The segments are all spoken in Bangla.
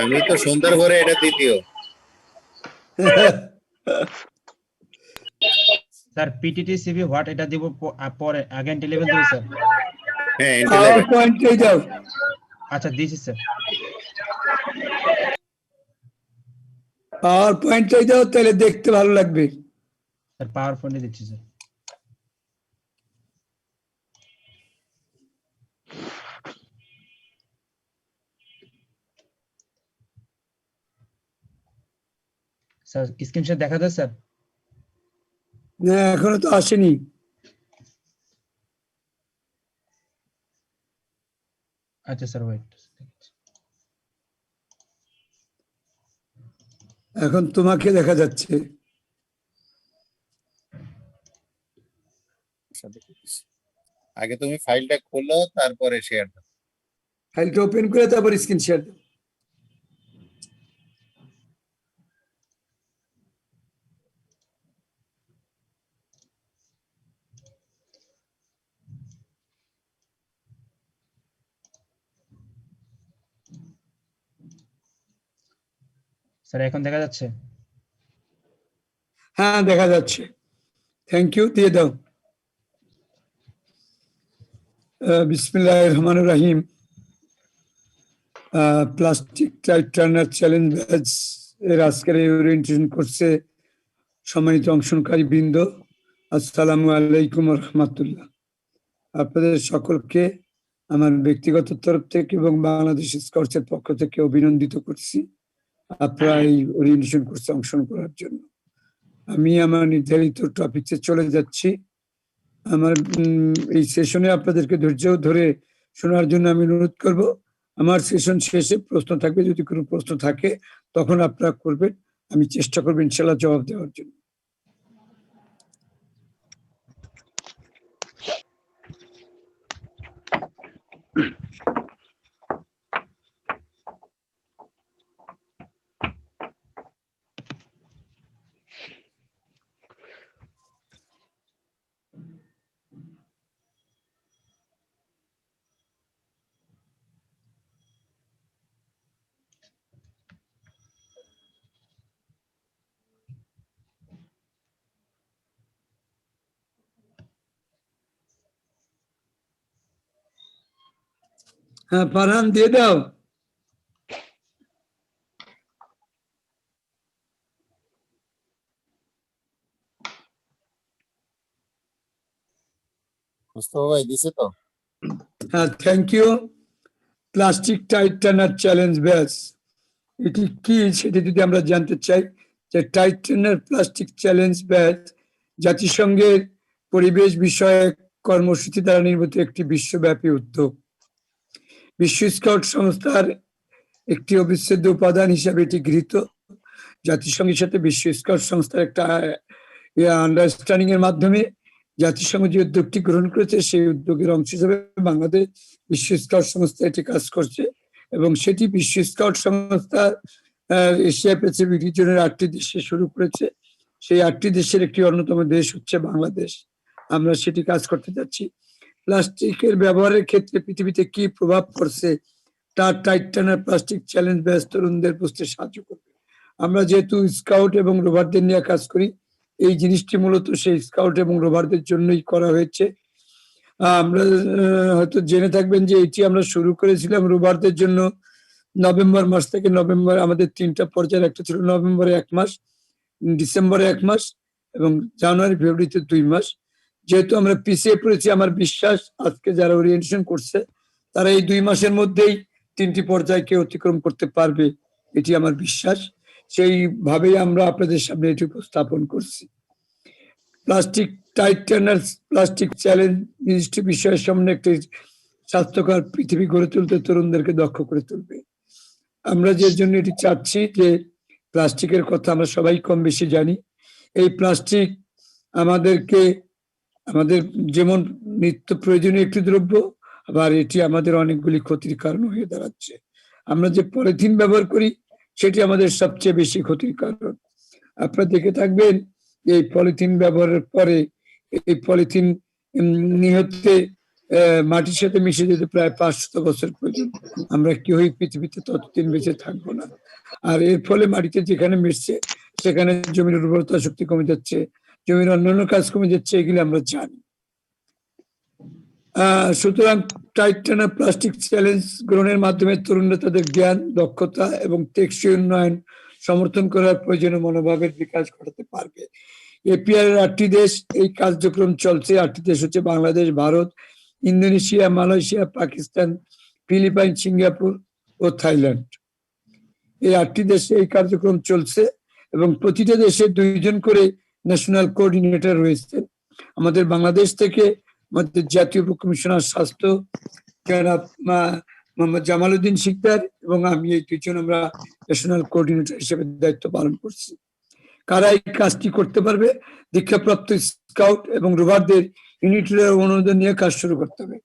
আমি তো সন্ধ্যার পরে এটা দ্বিতীয়। স্যার পিটিটি সিভি হোয়াট এটা দিব পরে আগে এন্ট্রি লেভেল দিব স্যার। হ্যাঁ পাওয়ার পয়েন্টে যাও। আচ্ছা দিছি স্যার। পাওয়ার পয়েন্টে যাও, তাহলে দেখতে ভালো লাগবে। স্যার পাওয়ার পয়েন্টে দিচ্ছি স্যার। স্যার স্ক্রিনশট দেখা যায় স্যার? না, এখনো তো আসেনি। আচ্ছা স্যার ওয়েট। এখন তোমাকে দেখা যাচ্ছে। আগে তুমি ফাইলটা খোলো, তারপরে শেয়ার দাও। ফাইলটা ওপেন করে তারপর স্ক্রিন শেয়ার দাও। স্যার এখন দেখা যাচ্ছে? হ্যাঁ দেখা যাচ্ছে, থ্যাংক ইউ, দিয়ে দাও। বিসমিল্লাহির রহমানির রহিম। Plastic tight turner challenge batch এর আজকের এই ওরিয়েন্টেশন কোর্সে সম্মানিত অংশগ্রহণকারী বৃন্দ, আসসালামু আলাইকুম রহমতুল্লাহ। আপনাদের সকলকে আমার ব্যক্তিগত তরফ থেকে এবং বাংলাদেশ স্কাউটসের পক্ষ থেকে অভিনন্দিত করছি আপনারা এই ওরিয়েন্টেশন কোর্সে অংশগ্রহণ করার জন্য। আমি আমার নির্ধারিত টপিকসে চলে যাচ্ছি। আমার এই সেশনে আপনাদেরকে ধৈর্য ধরে শোনার জন্য আমি অনুরোধ করব। আমার সেশন শেষে প্রশ্ন থাকবে, যদি কোনো প্রশ্ন থাকে তখন আপনারা করবেন, আমি চেষ্টা করবো ইনশাল্লাহ জবাব দেওয়ার জন্য। হ্যাঁ ফারহান, দিয়ে দাও। মুস্তফা ভাই দিছে তো? হ্যাঁ thank you. Plastic tight turner challenge badge এটি কি সেটি যদি আমরা জানতে চাই, যে tide turner plastic challenge badge জাতিসংঘের পরিবেশ বিষয়ক কর্মসূচি দ্বারা নির্মিত একটি বিশ্বব্যাপী উদ্যোগ। বিশ্ব স্কাউট সংস্থার একটি অবিচ্ছেদ্য উপাদান হিসাবে এটি গৃহীত। জাতিসংঘের সাথে বিশ্ব স্কাউট সংস্থার একটা আন্ডারস্ট্যান্ডিং এর মাধ্যমে জাতিসংঘ যে উদ্যোগটি গ্রহণ করেছে, সেই উদ্যোগের অংশ হিসেবে বাংলাদেশ বিশ্ব স্কাউট সংস্থা এটি কাজ করছে, এবং সেটি বিশ্ব স্কাউট সংস্থা এশিয়া প্যাসিফিক রিজনের 8টি দেশে শুরু করেছে। সেই 8টি দেশের একটি অন্যতম দেশ হচ্ছে বাংলাদেশ। আমরা সেটি কাজ করতে যাচ্ছি। প্লাস্টিকের ব্যবহারের ক্ষেত্রে পৃথিবীতে কি প্রভাব পড়ছে তার tight turner plastic challenge batch তরুণদের বুঝতে সাহায্য করবে। আমরা যেহেতু স্কাউট এবং রোভারদের নিয়ে কাজ করি, এই জিনিসটি মূলত সেই স্কাউট এবং রোভারদের জন্যই করা হয়েছে। আমরা হয়তো জেনে থাকবেন যে এটি আমরা শুরু করেছিলাম রোভারদের জন্য নভেম্বর মাস থেকে। নভেম্বর আমাদের 3টা পর্যায়ের, একটা ছিল নভেম্বরে 1 মাস, ডিসেম্বরে 1 মাস এবং জানুয়ারি ফেব্রুয়ারিতে 2 মাস। যেহেতু আমরা পিছিয়ে পড়েছি, আমার বিশ্বাস আজকে যারা ওরিয়েন্টেশন করছে তারা এই 2 মাসের মধ্যেই 3টি পর্যায়কে অতিক্রম করতে পারবে, এটি আমার বিশ্বাস। সেইভাবেই আমরা আপনাদের সামনে এটি উপস্থাপন করছি। Plastic tight turner plastic challenge নির্দিষ্ট বিষয়ের সামনে একটি স্বাস্থ্যকর পৃথিবী গড়ে তুলতে তরুণদেরকে দক্ষ করে তুলবে। আমরা যে জন্য এটি চাচ্ছি, যে প্লাস্টিকের কথা আমরা সবাই কম বেশি জানি। এই প্লাস্টিক আমাদেরকে, আমাদের যেমন নিত্য প্রয়োজনীয় একটি দ্রব্য, আবার এটি আমাদের অনেকগুলি ক্ষতির কারণ হয়ে দাঁড়াচ্ছে। আমরা যে পলিথিন ব্যবহার করি সেটি আমাদের সবচেয়ে বেশি ক্ষতির কারণ। আপনারা দেখে থাকবেন এই পলিথিন ব্যবহারের পরে এই পলিথিন নিহতে মাটির সাথে মিশে যেতে প্রায় 500 বছর প্রয়োজন। আমরা কেউই পৃথিবীতে ততদিন বেঁচে থাকবো না। আর এর ফলে মাটিতে যেখানে মিশছে সেখানে জমির উর্বরতা শক্তি কমে যাচ্ছে, জমির অন্যান্য কাজ কমে যাচ্ছে, এগুলি আমরা জানি। সুতরাং টাইট টানা প্লাস্টিক চ্যালেঞ্জ গ্রহণের মাধ্যমে তরুণরা তাদের জ্ঞান, দক্ষতা এবং টেকসই উন্নয়ন সমর্থন করার প্রয়োজনীয় মনোভাবের বিকাশ ঘটাতে পারবে। এপিআর এর 8টি দেশ এই কার্যক্রম চলছে। 8টি দেশ হচ্ছে Bangladesh, Bharat, Indonesia, Malaysia, Pakistan, Philippines, Singapore ও থাইল্যান্ড। এই 8টি দেশে এই কার্যক্রম চলছে এবং প্রতিটা দেশে 2 জন করে ন্যাশনাল কোঅর্ডিনেটর রয়েছে। আমাদের বাংলাদেশ থেকে আমাদের জাতীয় কমিশনার স্বাস্থ্য জনাব মোহাম্মদ জামাল উদ্দিন শিকদার এবং আমি, এই 2 জন আমরা ন্যাশনাল কোঅর্ডিনেটর হিসেবে দায়িত্ব পালন করছি। কারা এই কাজটি করতে পারবে? দীক্ষাপ্রাপ্ত স্কাউট এবং রোভারদের ইউনিট লিডার অনুমোদন নিয়ে কাজ শুরু করতে হবে।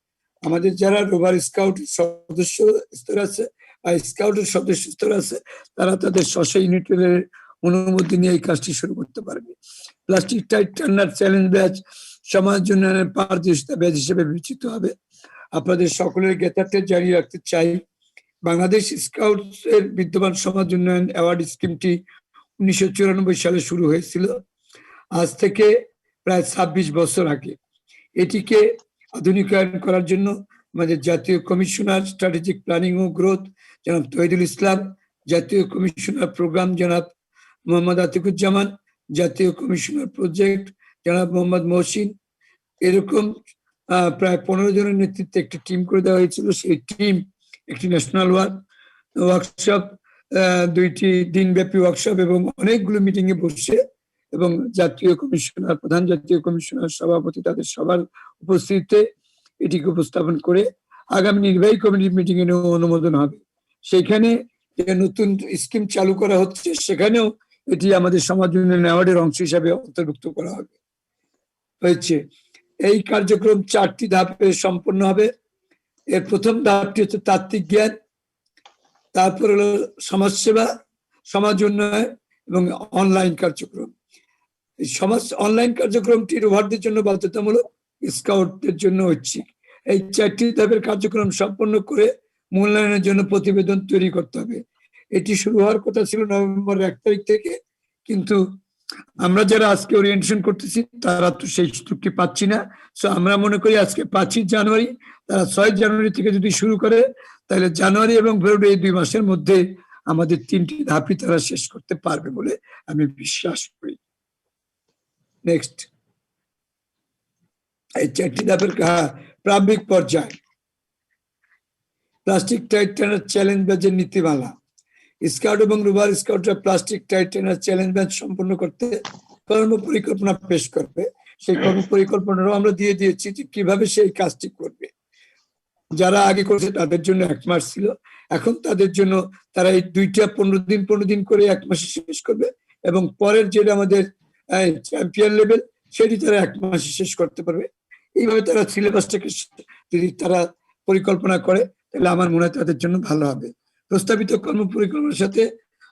আমাদের যারা রোভার স্কাউট সদস্য স্তর আছে বা স্কাউটের সদস্য স্তর আছে, তারা তাদের স্ব ইউনিট লিডারের অনুমতি নিয়ে এই কাজটি শুরু করতে পারবে। Plastic tight turner challenge batch সমাজ উন্নয়নের পারদর্শিতা ব্যাচ হিসেবে বিবেচিত হবে। আপনাদের সকলের জ্ঞাতার্থে জানিয়ে রাখতে চাই, বাংলাদেশ স্কাউটস এর বিদ্যমান সমাজ উন্নয়ন অ্যাওয়ার্ড স্কিমটি 1994 সালে শুরু হয়েছিল, আজ থেকে প্রায় 26 বছর আগে। এটিকে আধুনিকায়ন করার জন্য আমাদের জাতীয় কমিশনার স্ট্র্যাটেজিক প্ল্যানিং ও গ্রোথ জনাব তহিদুল ইসলাম, জাতীয় কমিশনার প্রোগ্রাম জনাব মোহাম্মদ আতিকুজ্জামান, জাতীয় কমিশনার প্রজেক্ট জনাব মোহাম্মদ মহসিন, এরকম প্রায় 15 জনের নেতৃত্বে একটি টিম করে দেওয়া হয়েছিল। সেই টিম একটি ন্যাশনাল ওয়ার্কশপ, 2টি দিনব্যাপী ওয়ার্কশপ এবং অনেকগুলো মিটিং এ বসে এবং জাতীয় কমিশনার, প্রধান জাতীয় কমিশনার, সভাপতি তাদের সবার উপস্থিতিতে এটিকে উপস্থাপন করে আগামী নির্বাহী কমিটির মিটিং এ অনুমোদন হবে। সেখানে যে নতুন স্কিম চালু করা হচ্ছে সেখানেও এটি আমাদের সমাজ উন্নয়ন অ্যাওয়ার্ডের অংশ হিসাবে অন্তর্ভুক্ত করা হবে হয়েছে। এই কার্যক্রম 4টি ধাপে সম্পন্ন হবে। এর প্রথম ধাপটি হচ্ছে তাত্ত্বিক জ্ঞান, তারপর হলো সমাজসেবা, সমাজ উন্নয়ন এবং অনলাইন কার্যক্রম। অনলাইন কার্যক্রমটি রোভারদের জন্য বাধ্যতামূলক, স্কাউটদের জন্য ঐচ্ছিক। এই 4টি ধাপের কার্যক্রম সম্পন্ন করে মূল্যায়নের জন্য প্রতিবেদন তৈরি করতে হবে। এটি শুরু হওয়ার কথা ছিল নভেম্বর 1 তারিখ থেকে, কিন্তু আমরা যারা আজকে ওরিয়েন্টেশন করতেছি তারা তো সেই সুযোগটি পাচ্ছি না। সো আমরা মনে করি আজকে 5 জানুয়ারি, তারা 6 জানুয়ারি থেকে যদি শুরু করে তাহলে জানুয়ারি এবং ফেব্রুয়ারি এই 2 মাসের মধ্যে আমাদের 3টি ধাপই তারা শেষ করতে পারবে বলে আমি বিশ্বাস করি। নেক্সট, এই 4টি ধাপের প্রারম্ভিক পর্যায়। প্লাস্টিক টাইট টানার চ্যালেঞ্জ ব্যাচের নীতিমালা। স্কাউট এবং rover স্কাউটরা plastic tide turner challenge batch সম্পন্ন করতে কর্ম পরিকল্পনা পেশ করবে। সেই কর্ম পরিকল্পনাও আমরা দিয়ে দিয়েছি যে কিভাবে সেই কাজটি করবে। যারা আগে করছে তাদের জন্য 1 মাস ছিল, এখন তাদের জন্য তারা এই 2টা 15 দিন করে 1 মাসে শেষ করবে এবং পরের যেটা আমাদের চ্যাম্পিয়ন লেভেল সেটি তারা 1 মাসে শেষ করতে পারবে। এইভাবে তারা সিলেবাসটাকে যদি তারা পরিকল্পনা করে তাহলে আমার মনে হয় তাদের জন্য ভালো হবে। প্রস্তাবিত কর্ম পরিকল্পনার সাথে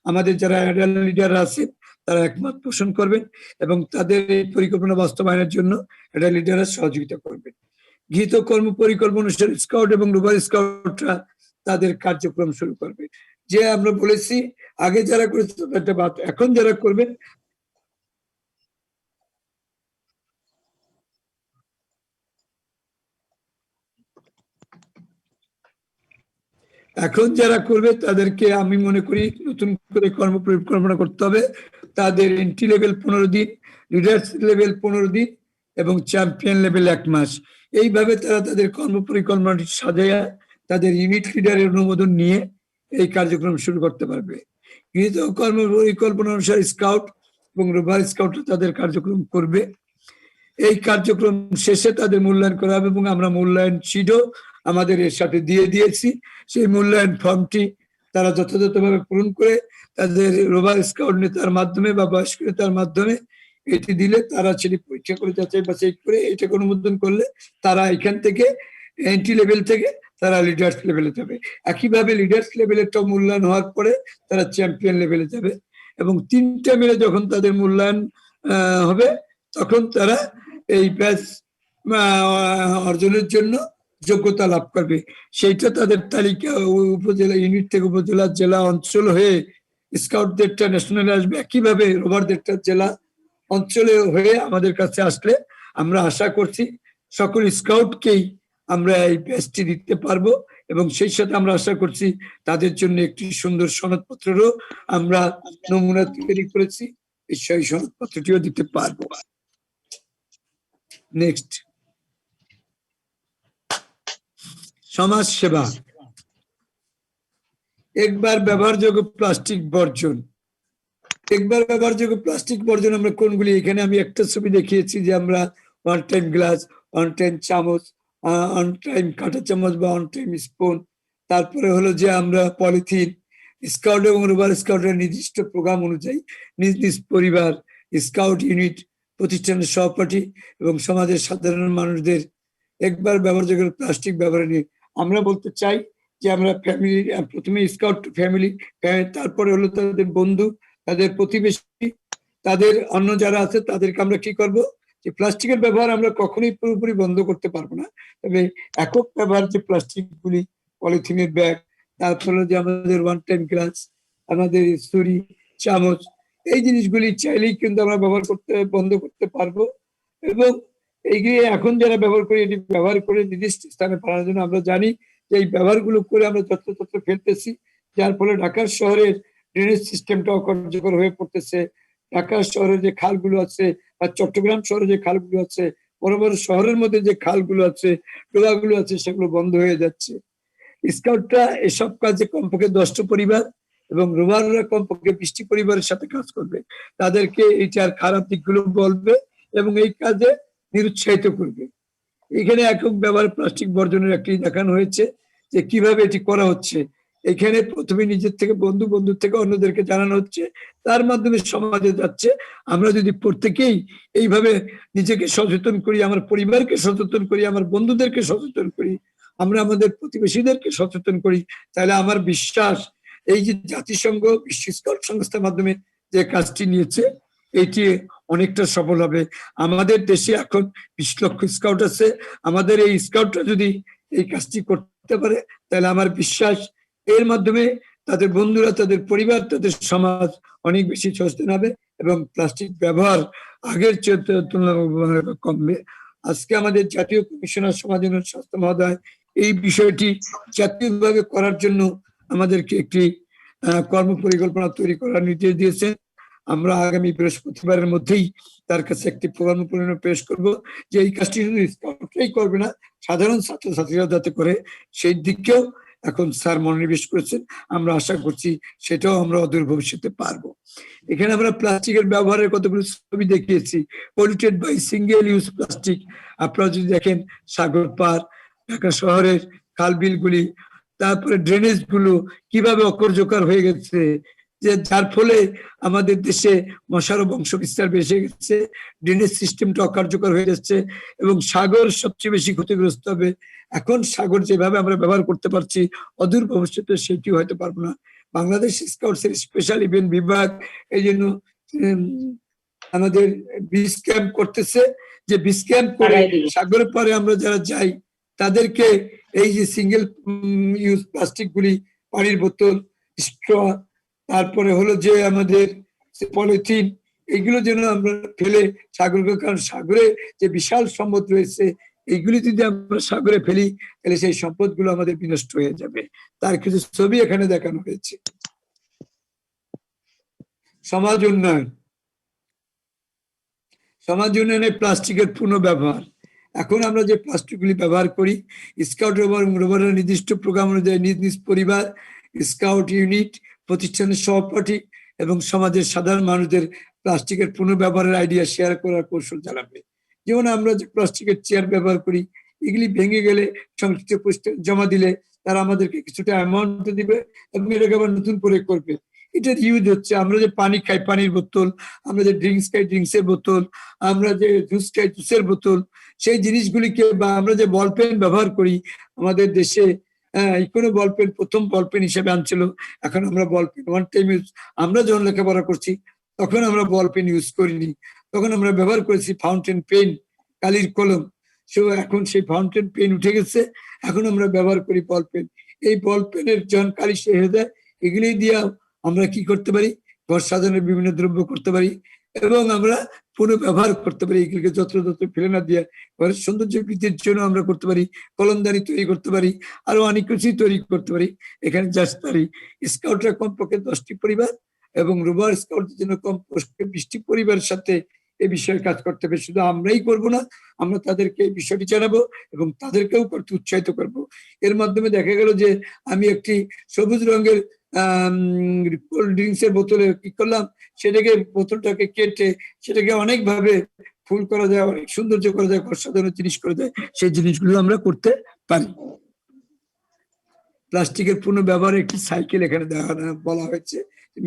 আমাদের যারা লিডার আছে তারা একমত পোষণ করবেন এবং তাদের এই পরিকল্পনা বাস্তবায়নের জন্য লিডাররা সহযোগিতা করবেন। গৃহীত কর্ম পরিকল্পনা অনুসারে স্কাউট এবং রোভার স্কাউটরা তাদের কার্যক্রম শুরু করবে। যে আমরা বলেছি আগে যারা করেছে একটা বাদ, এখন যারা করবেন এখন যারা করবে তাদেরকে আমি মনে করি নতুন করে কর্ম পরিকল্পনা করতে হবে। তাদের এন্ট্রি লেভেল 15 দিন, লিডার্স লেভেল 15 দিন এবং চ্যাম্পিয়ন লেভেল 1 মাস। এইভাবে তারা তাদের কর্ম পরিকল্পনাটি সাজাইয়া তাদের ইউনিট লিডারের অনুমোদন নিয়ে এই কার্যক্রম শুরু করতে পারবে। গৃহীত কর্ম পরিকল্পনা অনুসারে স্কাউট এবং রোভার স্কাউটরা তাদের কার্যক্রম করবে। এই কার্যক্রম শেষে তাদের মূল্যায়ন করা হবে এবং আমরা মূল্যায়ন শিটও আমাদের এর সাথে দিয়ে দিয়েছি। সেই মূল্যায়ন ফর্মটি তারা যথাযথভাবে পূরণ করে তাদের রোভার স্কাউট নেতার মাধ্যমে বা বয়স্ক নেতার মাধ্যমে এটি দিলে তারা সেটি পরীক্ষা করে যাচাই বাছাই করে এটাকে অনুমোদন করলে তারা এখান থেকে এন্ট্রি লেভেল থেকে তারা লিডার্স লেভেলে যাবে। একইভাবে লিডার্স লেভেলেরটাও মূল্যায়ন হওয়ার পরে তারা চ্যাম্পিয়ন লেভেলে যাবে এবং 3টা মিলে যখন তাদের মূল্যায়ন হবে তখন তারা এই ব্যাচ অর্জনের জন্য যোগ্যতা লাভ করবে, সেইটা তাদের তালিকা উপজেলা ইউনিট থেকে উপজেলা, জেলা, অঞ্চল হয়ে স্কাউটদেরটা ন্যাশনালে আসবে, একইভাবে রোভারদেরটা জেলা, অঞ্চলে হয়ে আমাদের কাছে আসলে আমরা আশা করছি সকল স্কাউটকেই আমরা এই ব্যাচটি দিতে পারবো, এবং সেই সাথে আমরা আশা করছি তাদের জন্য একটি সুন্দর সনদপত্রেরও আমরা নমুনা তৈরি করেছি, সেই সনদপত্রটিও দিতে পারবো। নেক্সট, সমাজ সেবা। একবার ব্যবহারযোগ্য প্লাস্টিক বর্জন। একবার ব্যবহারযোগ্য প্লাস্টিক বর্জন আমরা কোনগুলি, এখানে আমি একটা ছবি দেখিয়েছি যে আমরা one time glass, one time চামচ, অন টাইম কাঁটা চামচ বা অন টাইম স্পুন, তারপরে হলো যে আমরা পলিথিন, স্কাউট এবং রোভার স্কাউটের নির্দিষ্ট প্রোগ্রাম অনুযায়ী নিজ নিজ পরিবার, স্কাউট ইউনিট, প্রতিষ্ঠানের সহপাঠী এবং সমাজের সাধারণ মানুষদের একবার ব্যবহারযোগ্য প্লাস্টিক ব্যবহার নিয়ে আমরা বলতে চাই যে আমরা ফ্যামিলি, প্রথমে স্কাউট ফ্যামিলি, তারপরে হলো তাদের বন্ধু, তাদের প্রতিবেশী, তাদের অন্য যারা আছে তাদেরকে আমরা কি করব, যে প্লাস্টিকের ব্যবহার আমরা কখনোই পুরোপুরি বন্ধ করতে পারবো না, তবে একক ব্যবহার যে প্লাস্টিক গুলি, পলিথিনের ব্যাগ, তারপরে যে আমাদের ওয়ান টাইম গ্লাস, আমাদের ছুরি, চামচ, এই জিনিসগুলি চাইলেই কিন্তু আমরা ব্যবহার করতে বন্ধ করতে পারবো। এবং এইগুলি এখন যারা ব্যবহার করি, এটি ব্যবহার করে নির্দিষ্ট স্থানে পাঠানোর জন্য আমরা জানি যে এই ব্যবহারগুলো করে আমরা যত্রতত্র ফেলতেছি, যার ফলে ঢাকার শহরের ড্রেনেজ সিস্টেমটা অকার্যকর হয়ে পড়তেছে। ঢাকা শহরের যে খালগুলো আছে বা চট্টগ্রাম শহরে যে খালগুলো আছে, বড় বড় শহরের মধ্যে যে খালগুলো আছে, ডোবাগুলো আছে, সেগুলো বন্ধ হয়ে যাচ্ছে। স্কাউটরা এসব কাজে কমপক্ষে 10টা পরিবার এবং রোভাররা কমপক্ষে 20টি পরিবারের সাথে কাজ করবে, তাদেরকে এইটার খারাপ দিকগুলো বলবে এবং এই কাজে নিরুৎসাহিত করবে। এখানে একক ব্যবহার প্লাস্টিক বর্জনের একটি দেখানো হয়েছে যে কিভাবে এটি করা হচ্ছে। এখানে প্রথমে নিজের থেকে বন্ধুর থেকে অন্যদেরকে জানানো হচ্ছে, তার মাধ্যমে সমাজে যাচ্ছে। আমরা যদি প্রত্যেকেই এইভাবে নিজেকে সচেতন করি, আমার পরিবারকে সচেতন করি, আমার বন্ধুদেরকে সচেতন করি, আমরা আমাদের প্রতিবেশীদেরকে সচেতন করি, তাহলে আমার বিশ্বাস এই যে জাতিসংঘ বিশ্ব স্কাউট সংস্থার মাধ্যমে যে কাজটি নিয়েছে, এটি অনেকটা সফল হবে। আমাদের দেশে এখন 20 লক্ষ স্কাউট আছে। আমাদের এই স্কাউটরা যদি এই কাজটি করতে পারে, তাহলে আমার বিশ্বাস এর মাধ্যমে তাদের বন্ধুরা, তাদের পরিবার, তাদের সমাজ অনেক বেশি সচেতন হবে এবং প্লাস্টিক ব্যবহার আগের তুলনায় কমবে। আজকে আমাদের জাতীয় কমিশনার সমাজের স্বাস্থ্য মহোদয় এই বিষয়টি জাতীয়ভাবে করার জন্য আমাদেরকে একটি কর্ম পরিকল্পনা তৈরি করার নির্দেশ দিয়েছেন। আমরা আগামী বৃহস্পতিবারের মধ্যেই তার কাছে একটি কর্ম পরিকল্পনা পেশ করব যে এই কাজটি শুধু স্কাউটরাই করবে না, সাধারণ ছাত্রছাত্রীরা যাতে করে, সেই দিকেও এখন স্যার মনোনিবেশ করেছেন। আমরা আশা করছি সেটাও আমরা অদূর ভবিষ্যতে পারবো। এখানে আমরা প্লাস্টিকের ব্যবহারের কতগুলো ছবি দেখিয়েছি। Polluted by single use plastic, আপনারা যদি দেখেন সাগর পার, ঢাকা শহরের খাল বিলগুলি, তারপরে ড্রেনেজ গুলো কিভাবে অকার্যকর হয়ে গেছে, যে যার ফলে আমাদের দেশে মশার বংশ বিস্তার বেড়ে গেছে, ড্রেনেজ সিস্টেমটা অকার্যকর হয়ে যাচ্ছে এবং সাগর সবচেয়ে বেশি ক্ষতিগ্রস্ত হবে। এখন সাগর যেভাবে আমরা ব্যবহার করতে পারছি, অদূর ভবিষ্যতে সেটি হয়তো পারবো না। বাংলাদেশ স্কাউটসের স্পেশাল ইভেন্ট বিভাগ এই জন্য আমাদের বিচ ক্যাম্প করতেছে, যে বিচ ক্যাম্প করে সাগরের পরে আমরা যারা যাই তাদেরকে এই যে সিঙ্গেল ইউজ প্লাস্টিক গুলি, পানির বোতল, স্ট্র, তারপরে হলো যে আমাদের পলিথিন, এগুলো যেন আমরা ফেলে সাগরকে, কারণ সাগরে যে বিশাল সম্পদ রয়েছে, এইগুলি যদি আমরা সাগরে ফেলি তাহলে সেই সম্পদগুলো আমাদের বিনষ্ট হয়ে যাবে। তার কিছু ছবি এখানে দেখানো হয়েছে। সমাজ উন্নয়ন। সমাজ উন্নয়নে প্লাস্টিকের পুনঃব্যবহার। এখন আমরা যে প্লাস্টিকগুলি ব্যবহার করি, স্কাউট এবং রোভারের নির্দিষ্ট প্রোগ্রাম অনুযায়ী নিজ নিজ পরিবার, স্কাউট ইউনিট, প্রতিষ্ঠানের সহপাঠী এবং সমাজের সাধারণ মানুষদের প্লাস্টিকের পুনঃব্যবহারের আইডিয়া শেয়ার করার কৌশল জানাবে। যেমন আমরা যে প্লাস্টিকের চেয়ার ব্যবহার করি, এগুলি ভেঙে গেলে সংশ্লিষ্ট পোস্টে জমা দিলে তারা আমাদেরকে কিছুটা অ্যামাউন্ট দিবে এবং এটাকে আবার নতুন করে করবে। এটার ইউজ হচ্ছে, আমরা যে পানি খাই পানির বোতল, আমরা যে ড্রিঙ্কস খাই ড্রিঙ্কসের বোতল, আমরা যে জুস খাই জুসের বোতল, সেই জিনিসগুলিকে, বা আমরা যে বল পেন ব্যবহার করি, আমাদের দেশে কোনো বল পেন প্রথম বল পেন হিসেবে আনছিল, এখন আমরা ball pen one time use. আমরা যখন লেখাপড়া করছি তখন আমরা বল পেন ইউজ করিনি, তখন আমরা ব্যবহার করেছি ফাউন্টেন পেন, কালির কলম। সো এখন সেই ফাউন্টেন পেন উঠে গেছে, এখন আমরা ব্যবহার করি বল পেন। এই বল পেনের যখন কালি শেষ হয়ে যায়, এগুলি দিয়ে আমরা কি করতে পারি, ঘর সাজানোর বিভিন্ন দ্রব্য করতে পারি এবং আমরা পুনঃব্যবহার করতে পারি। এগুলিকে যত্রতত্র ফেলে না দিয়ে ঘরের সৌন্দর্য বৃদ্ধির জন্য আমরা করতে পারি, কলমদানি তৈরি করতে পারি, আরো অনেক কিছুই তৈরি করতে পারি। এখানে জাস্ট পারি স্কাউটরা কমপক্ষে 10টি পরিবার এবং রোভার স্কাউটদের জন্য কমপক্ষে 20টি পরিবারের সাথে এই বিষয়ে কাজ করতে হবে। শুধু আমরাই করব না, আমরা তাদেরকে এই বিষয়টি জানাবো এবং তাদেরকেও করতে উৎসাহিত করব। এর মাধ্যমে দেখা গেল যে আমি একটি সবুজ রঙের কোল্ড ড্রিঙ্কস এর বোতলে কি করলাম, সেটাকে বোতলটাকে কেটে সেটাকে অনেকভাবে ফুল করা যায়, অনেক সৌন্দর্য করা যায়, ঘর সাজানোর জিনিস করা যায়। সেই জিনিসগুলো আমরা করতে পারি। প্লাস্টিকের পুনঃব্যবহারের একটি সাইকেল এখানে বলা হয়েছে।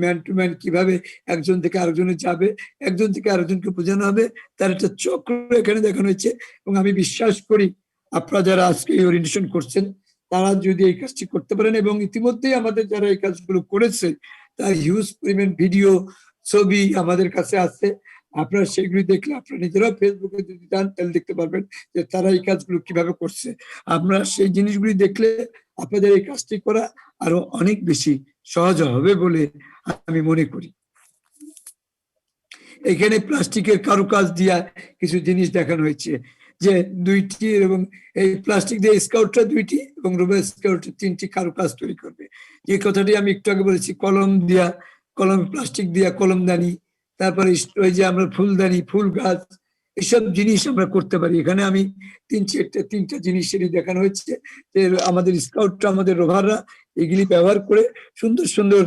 ম্যান টু ম্যান কিভাবে একজন থেকে আরেকজনে যাবে, একজন থেকে আরেকজনকে বোঝানো হবে, তার একটা চক্র এখানে দেখানো হয়েছে। এবং আমি বিশ্বাস করি আপনারা যারা আজকে এই ওরিয়েন্টেশন করছেন তারা যদি এই কাজটি করতে পারেন, এবং ইতিমধ্যেই আমাদের যারা এই কাজগুলো করেছে তার হিউজ পরিমাণ ভিডিও, ছবি আমাদের কাছে আছে। আপনারা সেগুলি দেখলে আপনারা নিজেরাও ফেসবুকে যদি যান তাহলে দেখতে পারবেন যে তারা এই কাজগুলো কিভাবে করছে। আপনারা সেই জিনিসগুলি দেখলে আপনাদের এই কাজটি করা আরো অনেক বেশি সহজ হবে বলে আমি মনে করি। এখানে প্লাস্টিকের কারুকাজ দিয়া কিছু জিনিস দেখানো হয়েছে, যে 2টি, এবং এই প্লাস্টিক দিয়ে স্কাউটরা 2টি এবং রোভার স্কাউট 3টি কারুকাজ তৈরি করবে। যে কথাটি আমি একটু আগে বলেছি, কলম দিয়া, কলম প্লাস্টিক দিয়া কলমদানি, তারপরে ওই যে আমরা ফুলদানি, ফুল গাছ, এসব জিনিস আমরা করতে পারি। এখানে আমি 3-4টা জিনিসেরই দেখানো হয়েছে যে আমাদের স্কাউটরা, আমাদের রোভাররা এগুলি ব্যবহার করে সুন্দর সুন্দর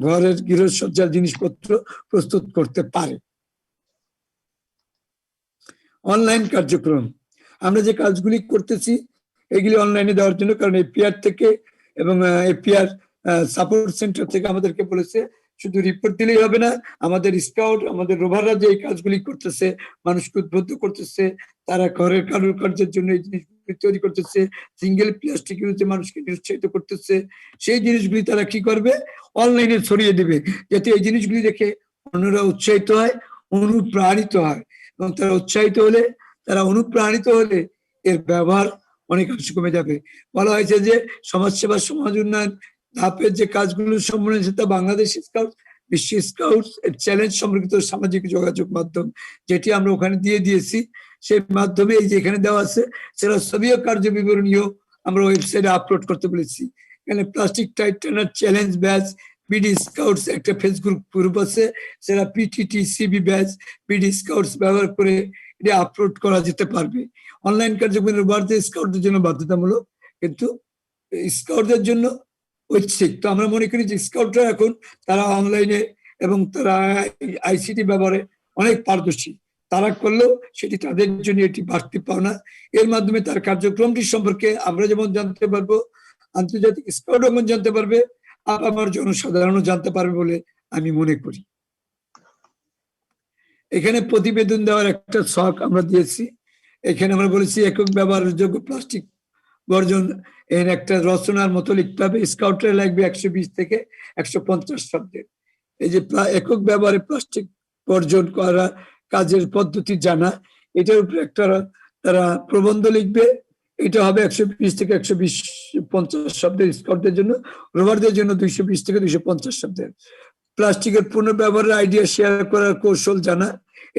ঘরের গৃহসজ্জার জিনিসপত্র প্রস্তুত করতে পারে। অনলাইন কার্যক্রম, আমরা যে কাজগুলি করতেছি এগুলি অনলাইনে দেওয়ার জন্য, কারণ এপিআর থেকে এবং এপিআর সাপোর্ট সেন্টার থেকে আমাদেরকে বলেছে শুধু রিপোর্ট দিলেই হবে না, আমাদের স্কাউট, আমাদের রোভাররা যে এই কাজগুলি করতেছে, মানুষকে উদ্বুদ্ধ করতেছে, তারা ঘরের কারুকার্যের জন্য এই জিনিসগুলি তৈরি করতেছে, সিঙ্গেল প্লাস্টিক ইউজে মানুষকে নিরুৎসাহিত করতেছে, সেই জিনিসগুলি তারা কি করবে, অনলাইনে ছড়িয়ে দেবে, যাতে এই জিনিসগুলি দেখে অন্যরা উৎসাহিত হয়, অনুপ্রাণিত হয়। এবং তারা উৎসাহিত হলে, তারা অনুপ্রাণিত হলে এর ব্যবহার অনেকাংশে কমে যাবে। বলা হয়েছে যে সমাজসেবা, সমাজ উন্নয়ন ধাপের যে কাজগুলো সম্বন্ধে, সেটা বাংলাদেশ স্কাউট, বিশ্ব স্কাউট চ্যালেঞ্জ সম্পর্কিত সামাজিক যোগাযোগ মাধ্যম, যেটি আমরা ওখানে দিয়ে দিয়েছি। সেই মাধ্যমে এই যে এখানে দেওয়া আছে সেটা ছবি ও কার্য বিবরণীয় আমরা ওয়েবসাইটে আপলোড করতে বলেছি। এখানে plastic tide turner challenge badge BD scouts একটা ফেসবুক গ্রুপ আছে, সেটা PTT CB badge BD scouts ব্যবহার করে এটা আপলোড করা যেতে পারবে। অনলাইন কার্যক্রমের বাড়তে স্কাউটদের জন্য বাধ্যতামূলক, কিন্তু স্কাউটদের জন্য ঐচ্ছিক। তো আমরা মনে করি যে স্কাউটরা এখন তারা অনলাইনে এবং তারা আইসিটি ব্যবহারে অনেক পারদর্শী, তারা করলেও সেটি তাদের জন্য এটি বাড়তি পাওনা। এর মাধ্যমে তার কার্যক্রমটি সম্পর্কে আমরা যেমন জানতে পারবো, আন্তর্জাতিক স্কাউট যেমন জানতে পারবে, আমার জনসাধারণও জানতে পারবে বলে আমি মনে করি। এখানে প্রতিবেদন দেওয়ার একটা ছক আমরা দিয়েছি। এখানে আমরা বলেছি একক ব্যবহারযোগ্য প্লাস্টিক বর্জন এর একটা রচনার মতো লিখতে হবে। স্কাউটে লাগবে 120 থেকে 150 শব্দের। এই যে একক ব্যবহারে প্লাস্টিক বর্জন করা কাজের পদ্ধতি জানা, এটার উপরে একটা তারা প্রবন্ধ লিখবে। এটা হবে 120 থেকে 150 শব্দের স্কাউটদের জন্য, রোভারদের জন্য 220 থেকে 250 শব্দের। প্লাস্টিকের পুনর্ব্যবহারের আইডিয়া শেয়ার করার কৌশল জানা,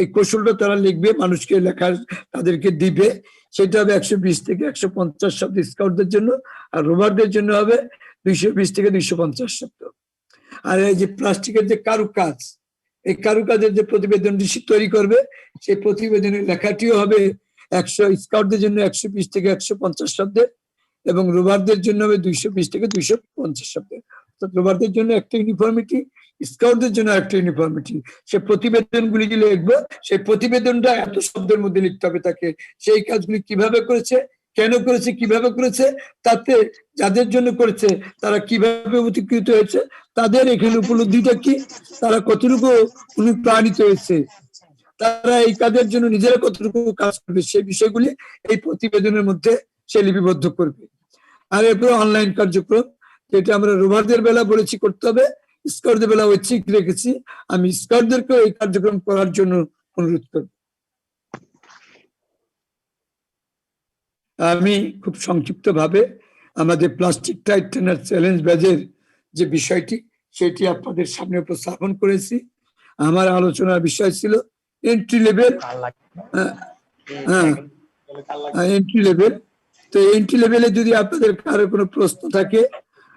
এই কৌশলটা তারা লিখবে, মানুষকে লেখার তাদেরকে দিবে। সেটা হবে 120 থেকে 150 শব্দ স্কাউটদের জন্য, আর রোভারদের জন্য হবে 220 থেকে 250 শব্দ। আর এই যে প্লাস্টিকের যে কারুকাজ, এই কারুকাজের যে প্রতিবেদনটি তৈরি করবে, সেই প্রতিবেদনের লেখাটিও হবে 100 স্কাউটদের জন্য 120 থেকে 150 শব্দের, এবং রোভারদের জন্য হবে 220 থেকে 250 শব্দের। অর্থাৎ রোভারদের জন্য একটা ইউনিফর্মিটি, স্কাউটদের জন্য একটা ইউনিফর্মিটি। সে প্রতিবেদনগুলি যে লিখবো, সেই প্রতিবেদনটা এত শব্দের মধ্যে লিখতে হবে তাকে, সেই কাজগুলি কিভাবে করেছে, কেন করেছে, কিভাবে করেছে, তাতে যাদের জন্য করেছে তারা কিভাবে উপকৃত হয়েছে, তাদের এখানে উপলব্ধিটা কি, তারা কতটুকু অনুপ্রাণিত হয়েছে, তারা এই কাজের জন্য নিজেরা কতটুকু কাজ করবে, সেই বিষয়গুলি এই প্রতিবেদনের মধ্যে সে লিপিবদ্ধ করবে। আর এরপরে অনলাইন কার্যক্রম, যেটা আমরা রোভারদের বেলা বলেছি করতে হবে, স্কাউটদের বেলা ঐচ্ছিক রেখেছি। আমি স্কাউটদেরকেও এই কার্যক্রম করার জন্য অনুরোধ করব। আমি খুব সংক্ষিপ্তভাবে আমাদের প্লাস্টিক টাইট টেনার চ্যালেঞ্জ ব্যাচের যে বিষয়টি সেটি আপনাদের সামনে উপস্থাপন করেছি। আমার আলোচনার বিষয় ছিল এন্ট্রি লেভেল, এন্ট্রি লেভেল। তো এন্ট্রি লেভেলে যদি আপনাদের কারো কোনো প্রশ্ন থাকে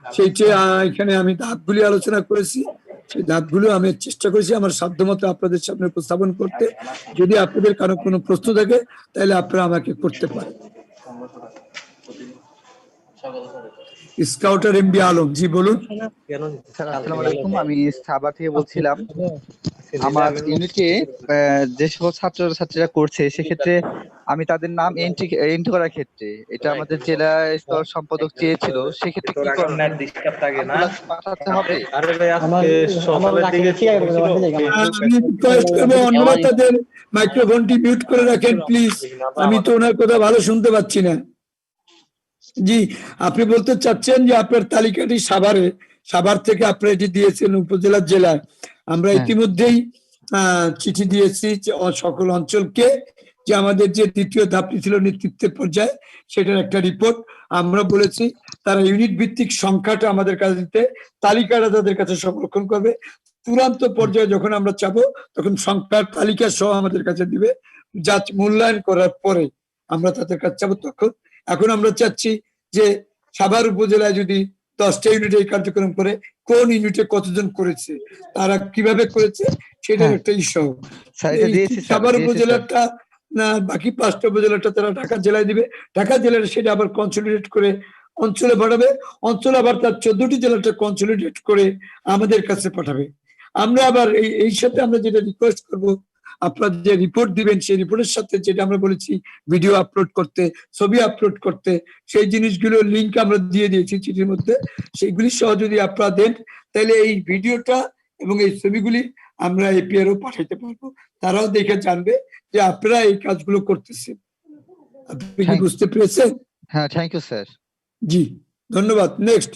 সেইটি এখানে আমি ধাপগুলি আলোচনা করেছি, সেই ধাপগুলো আমি চেষ্টা করেছি আমার সাধ্যমতো আপনাদের সামনে উপস্থাপন করতে। যদি আপনাদের কারো কোনো প্রশ্ন থাকে তাহলে আপনারা আমাকে করতে পারেন। স্কাউটার এমবি আলম, জি বলুন। স্যার আসসালামু আলাইকুম, আমি সাভার থেকে বলছিলাম। আমার ইউনিটে যে সকল ছাত্রছাত্রীরা করছে সেক্ষেত্রে আমি তাদের নাম এন্ট্রি করার ক্ষেত্রে এটা আমাদের জেলা স্তর সম্পাদক চেয়েছিল, সেক্ষেত্রে কি পাঠাতে হবে? অন্যরা তাদের মাইক্রোফোনটি মিউট করে রাখেন প্লিজ, আমি তো ওনার কথা ভালো শুনতে পাচ্ছি না। জি, আপনি বলতে চাচ্ছেন যে আপনার তালিকাটি সাভার থেকে আপনারা এটি দিয়েছেন উপজেলার জেলায়। আমরা ইতিমধ্যেই চিঠি দিয়েছি সকল অঞ্চলকে যে আমাদের যে দ্বিতীয় ধাপটি ছিল নেতৃত্বের পর্যায়ে সেটার একটা রিপোর্ট আমরা বলেছি তারা ইউনিট ভিত্তিক সংখ্যাটা আমাদের কাছে দিতে, তালিকাটা তাদের কাছে সংরক্ষণ করবে। চূড়ান্ত পর্যায়ে যখন আমরা চাবো তখন সংখ্যার তালিকা সহ আমাদের কাছে দিবে, যা মূল্যায়ন করার পরে আমরা তাদের কাছে চাবো তখন। এখন আমরা চাচ্ছি যে সাভার উপজেলায় যদি 10টা ইউনিট এই কার্যক্রম করে কোন ইউনিটে কতজন করেছে, তারা কিভাবে করেছে সেটার একটা ইস্যু। সাভার উপজেলাটা না বাকি 5টা উপজেলাটা তারা ঢাকা জেলায় দিবে, ঢাকা জেলার সেটা আবার কনসলিডেট করে অঞ্চলে পাঠাবে, অঞ্চলে আবার তার 14টি জেলাটা কনসলিডেট করে আমাদের কাছে পাঠাবে। আমরা আবার এই সাথে আমরা যেটা রিকোয়েস্ট করবো, আপনারা যে রিপোর্ট দিবেন সেই রিপোর্টের সাথে যেটা আমরা বলেছি ভিডিও আপলোড করতে, ছবি আপলোড করতে, সেই জিনিসগুলোর লিঙ্ক আমরা দিয়ে দিয়েছি চিঠির মধ্যে, সেইগুলি সহ যদি আপনারা দেন তাহলে এই ভিডিওটা এবং এই ছবিগুলি আমরা এপিআরও পাঠাইতে পারবো, তারাও দেখে জানবে যে আপনারা এই কাজগুলো করতেছেন। আপনি কি বুঝতে পেরেছেন? হ্যাঁ, থ্যাংক ইউ স্যার। জি ধন্যবাদ। নেক্সট,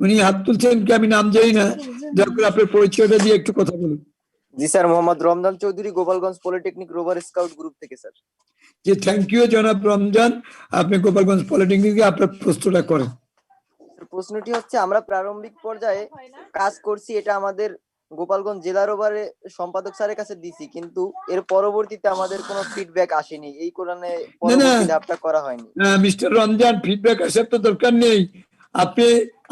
উনি হাত তুলছেন কি আমি নাম জানি না, দয়া করে আপনার পরিচয়টা দিয়ে একটু কথা বলুন। জি sir, Mohammad Ramzan Chowdhury, Gopalganj polytechnic rover scout group থেকে স্যার। জি থ্যাংক ইউ জনাব রমজান, আপনি গোপালগঞ্জ পলিটেকনিকে আপনার প্রশ্নটা করেন। প্রশ্নটি হচ্ছে, আমরা প্রারম্ভিক পর্যায়ে কাজ করছি, এটা আমাদের গোপালগঞ্জ জেলা রোভারে সম্পাদক স্যারের কাছে দিছি, কিন্তু এর পরবর্তীতে আমাদের কোনো ফিডব্যাক আসেনি, এই কারণে পরবর্তী ধাপটা করা হয়নি। মিস্টার রমজান, ফিডব্যাক আসার তো দরকার নেই। আপনি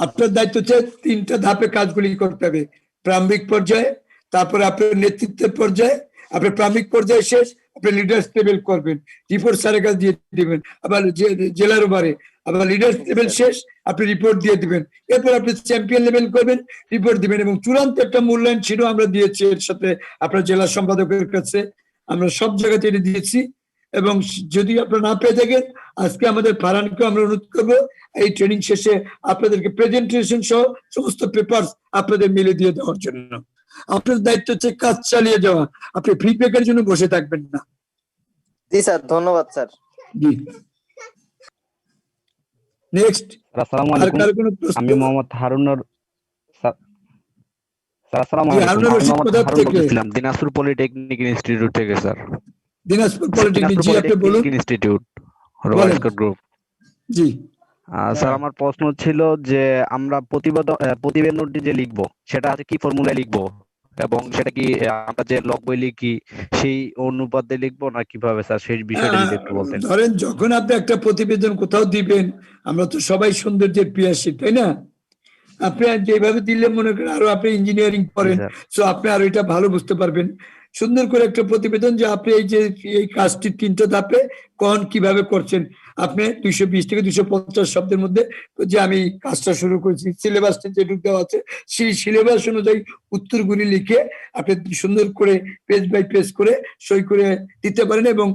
আপনার দায়িত্ব হচ্ছে 3টা ধাপে কাজগুলি করতে হবে, প্রারম্ভিক পর্যায়ে, তারপরে আপনার নেতৃত্বের পর্যায়ে, আপনার প্রারম্ভিক পর্যায়ে শেষ আপনি লিডার্স লেভেল করবেন, রিপোর্ট স্যারের কাছে দিয়ে দিবেন, আবার জেলার ওভারে আবার লিডার্স লেভেল শেষ আপনি রিপোর্ট দিয়ে দিবেন, এরপর আপনি চ্যাম্পিয়ন লেভেল করবেন, রিপোর্ট দিবেন, এবং চূড়ান্ত একটা মূল্যায়ন ছিল আমরা দিয়েছি এর সাথে আপনার জেলা সম্পাদকের কাছে, আমরা সব জায়গাতে এটা দিয়েছি। এবং যদি আপনারা না পেয়ে থাকেন আজকে আমাদের ফারহানকে আমরা অনুরোধ করবো এই ট্রেনিং শেষে আপনাদেরকে প্রেজেন্টেশন সহ সমস্ত পেপার আপনাদের মিলে দিয়ে দেওয়ার জন্য। আপনার দায়িত্ব হচ্ছে কাজ চালিয়ে যাওয়া, আপনি ফিডব্যাকের জন্য বসে থাকবেন না। জি স্যার, ধন্যবাদ স্যার। জি নেক্সট, আসসালামু আলাইকুম, আমি মোহাম্মদ হারুনুর দিনাজপুর পলিটেকনিক ইনস্টিটিউট থেকে স্যার। দিনাজপুর পলিটেকনিক, জি আপনি বলুন। Institute rover scout group. জি স্যার, আমার প্রশ্ন ছিল যে আমরা প্রতিবেদনটি যে লিখবো সেটা কি ফর্মুলায় লিখবো, এবং সেটা কি আমরা যে লগ বই লিখি সেই অনুপাতে লিখবো না কিভাবে স্যার, সেই বিষয়টা যদি একটু বলতেন। ধরেন যখন আপনি একটা প্রতিবেদন কোথাও দিবেন, আমরা তো সবাই সৌন্দর্যের পিয়াসী, তাই না? আপনি যেভাবে দিলে মনে করেন আরো আপনি ইঞ্জিনিয়ারিং করেন, তো আপনি আরো এটা ভালো বুঝতে পারবেন। সুন্দর করে একটা প্রতিবেদন যে আপনি এই কাজটি 3টা ধাপে কোন কিভাবে করছেন, আপনি 220 থেকে 250 শব্দের মধ্যে যে আমি কাজটা শুরু করেছি, সিলেবাসটা যেটুকু দেওয়া আছে সেই সিলেবাস অনুযায়ী উত্তরগুলি লিখে আপনি সুন্দর করে পেজ বাই পেজ করে সই করে দিতে পারেন, এবং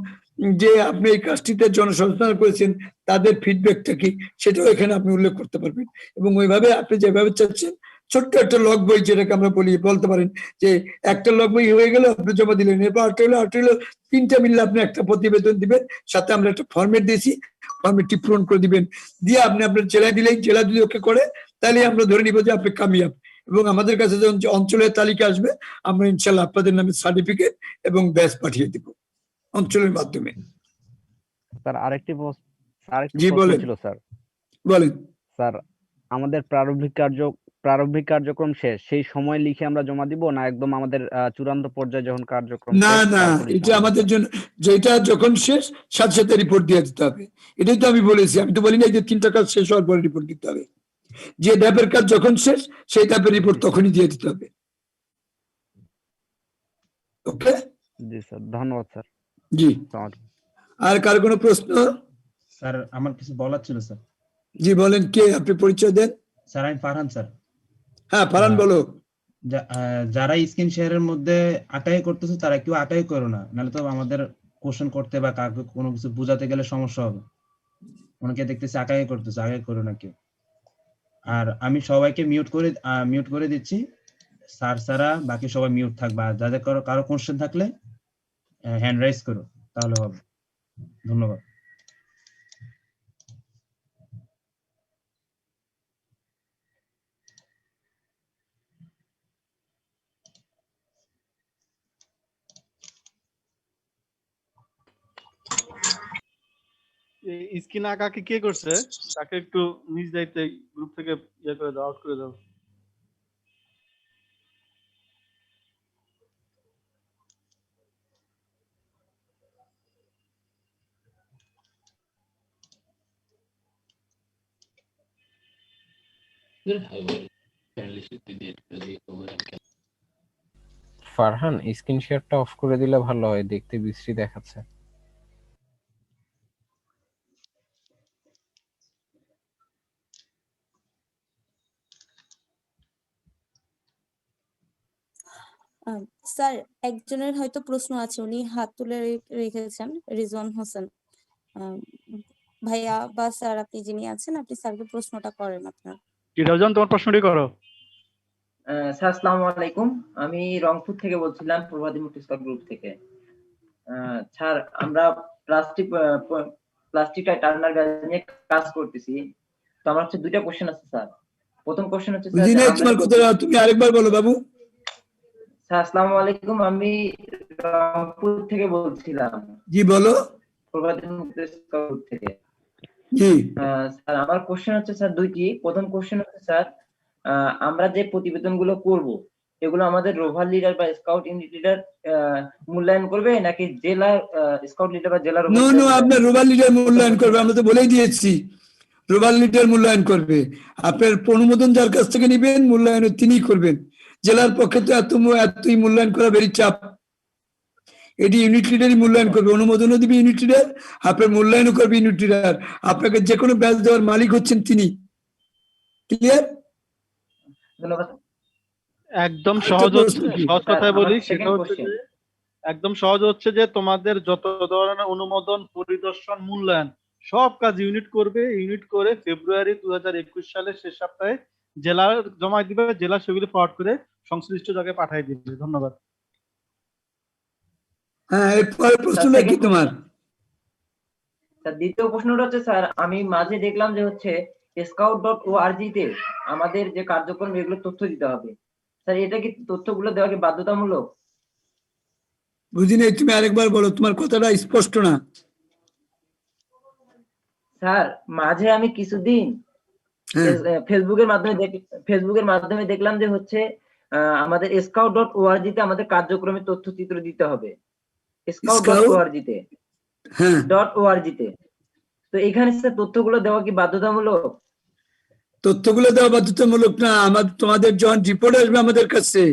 যে আপনি এই কাজটিতে জনসচেতন করেছেন তাদের ফিডব্যাকটা কি সেটাও এখানে আপনি উল্লেখ করতে পারবেন। এবং ওইভাবে আপনি যেভাবে চাচ্ছেন ছোট্ট একটা লগ বই যেটাকে আমরা বলতে পারেন যে একটা লগ বই হয়ে গেল, আপনি জমা দিলেন, এরপর আট হলো 3টা মিললে আপনি একটা প্রতিবেদন দিবেন, সাথে আমরা একটা ফরম্যাট দিয়েছি, ফরম্যাটটি পূরণ করে দিবেন, দিয়ে আপনি আপনার জেলায় দিলেই জেলা যদি ওকে করে তাহলে আমরা ধরে নিব যে আপনি কামিয়াব। এবং আমাদের কাছে যখন অঞ্চলের তালিকা আসবে আমরা ইনশাল্লাহ আপনাদের নামে সার্টিফিকেট এবং ব্যাচ পাঠিয়ে দিব অঞ্চলের মাধ্যমে। স্যার স্যার একটু জি, প্রশ্ন বলেন। ছিল স্যার। বলেন। স্যার আমাদের প্রারম্ভিক কার্যক্রম শেষ সেই সময় লিখে আমরা জমা দিব, না একদম আমাদের চূড়ান্ত পর্যায়ে যখন কার্যক্রম না শেষ না, তারপরে এটা জমা দিব? আমাদের জন্য, যেটা যখন শেষ সাথে সাথে রিপোর্ট দিয়ে দিতে হবে। এটাই তো আমি বলেছি, আমি তো বলি না যে 3টা কাজ শেষ হওয়ার পরে রিপোর্ট দিতে হবে। যে ধাপের কাজ যখন শেষ সেই ধাপের রিপোর্ট তখনই দিয়ে দিতে হবে। ওকে, জি স্যার, ধন্যবাদ স্যার। জি। আসসালামু আলাইকুম। আর কার কোনো প্রশ্ন? স্যার আমার কিছু বলার ছিল স্যার। জি বলেন, কে আপনি, পরিচয় দেন। স্যার আমি ফারহান স্যার। হ্যাঁ ফারহান বলো। যারা স্ক্রিন শেয়ারের মধ্যে আটাই করতেছে তারা কেউ আটাই করো না, নাহলে তো আমাদের কোশ্চেন করতে বা কাউকে কোনো কিছু বোঝাতে গেলে সমস্যা হবে। অনেকে দেখতেছে আটাই করতেছে, আগে করো না কেউ। আর আমি সবাইকে মিউট করে দিচ্ছি, স্যার ছাড়া বাকি সবাই মিউট থাকবে। আর যাদের কারো কোশ্চেন থাকলে হ্যান্ড রাইজ করো, তাহলে হবে। ধন্যবাদ। স্ক্রিন আঁকা কে করছে তাকে একটু নিজ দায়িত্বে গ্রুপ থেকে ইয়ে করে দাও, আউট করে দাও। ফারহান, স্ক্রিন শেয়ারটা অফ করে দিলে ভালো হয়, দেখতে বিশ্রী দেখাচ্ছে। স্যার একজনের হয়তো প্রশ্ন আছে, উনি হাত তুলে রেখেছেন, রিজওয়ান হোসেন। ভাইয়া বা স্যার আপনি যিনি আছেন, আপনি স্যারকে প্রশ্নটা করেন আপনার। রিজওয়ান, তোমার প্রশ্নটি করো। স্যার আসসালামু আলাইকুম, আমি রংপুর থেকে বলছিলাম, প্রভাতী মুক্তি স্কয়ার গ্রুপ থেকে। স্যার আমরা প্লাস্টিক টার্নার ব্যাচ নিয়ে কাজ করতেছি। তো আমার হচ্ছে 2টা কোশ্চেন আছে স্যার। প্রথম কোশ্চেন হচ্ছে বুঝি নাই তোমার কথাটা, তুমি আরেকবার বলো বাবু। স্যার আসসালামু আলাইকুম, আমি রংপুর থেকে বলছিলাম। জি বলো। প্রভাতী মুক্তি স্কয়ার গ্রুপ থেকে। জি স্যার আমার কোশ্চেন হচ্ছে স্যার 2টি। প্রথম কোশ্চেন হচ্ছে স্যার, আমরা যে প্রতিবেদনগুলো করব এগুলো আমাদের রোভার লিডার বা স্কাউট ইউনিট লিডার মূল্যায়ন করবে, নাকি জেলা স্কাউট লিডার বা জেলা নো নো, আপনার রোভার লিডার মূল্যায়ন করবে, আমরা তো বলেই দিয়েছি রোভার লিডার মূল্যায়ন করবে। আপনার অনুমোদন যার কাছ থেকে নেবেন মূল্যায়ন তিনিই করবেন। জেলার পক্ষে তো এতই মূল্যায়ন করা ভেরি চাপ। এটি ইউনিট লিডারই মূল্যায়ন করবে, অনুমোদনও দিবে ইউনিট লিডার, আপনার মূল্যায়নও করবে ইউনিট লিডার। আপনাকে যে কোনো ব্যাচ দেওয়ার মালিক হচ্ছেন তিনি। ক্লিয়ার? ধন্যবাদ। একদম সহজ কথায় বলি, সেটা হচ্ছে যে একদম সহজ হচ্ছে যে তোমাদের যত ধরনের অনুমোদন, পরিদর্শন, মূল্যায়ন সব কাজ ইউনিট করবে। ইউনিট করে ফেব্রুয়ারি 2021 সালের শেষ সপ্তাহে জেলা জমা দিবে, জেলা সেগুলি ফরওয়ার্ড করে সংশ্লিষ্ট জায়গায় পাঠিয়ে দিবে। ধন্যবাদ। হ্যাঁ, এরপরে প্রশ্নটা কি তোমার? স্যার দ্বিতীয় প্রশ্নটা হচ্ছে স্যার, আমি মাঝে দেখলাম যে হচ্ছে scout.org তে আমাদের যে কার্যক্রম এগুলো তথ্য দিতে হবে। স্যার এটা কি তথ্যগুলো দেওয়া কি বাধ্যতামূলক? বুঝি নাই, তুমি আরেকবার বলো, তোমার কথাটা স্পষ্ট না। স্যার মাঝে আমি কিছুদিন ফেসবুকের মাধ্যমে দেখলাম যে হচ্ছে আমাদের scout.org তে আমাদের কার্যক্রমের তথ্যচিত্র দিতে হবে। scout.org তে তো এখানে স্যার তথ্যগুলো দেওয়া কি বাধ্যতামূলক? তথ্যগুলো দেওয়া বাধ্যতামূলক না। তোমাদের যখন রিপোর্ট আসবে আমাদের কাছে,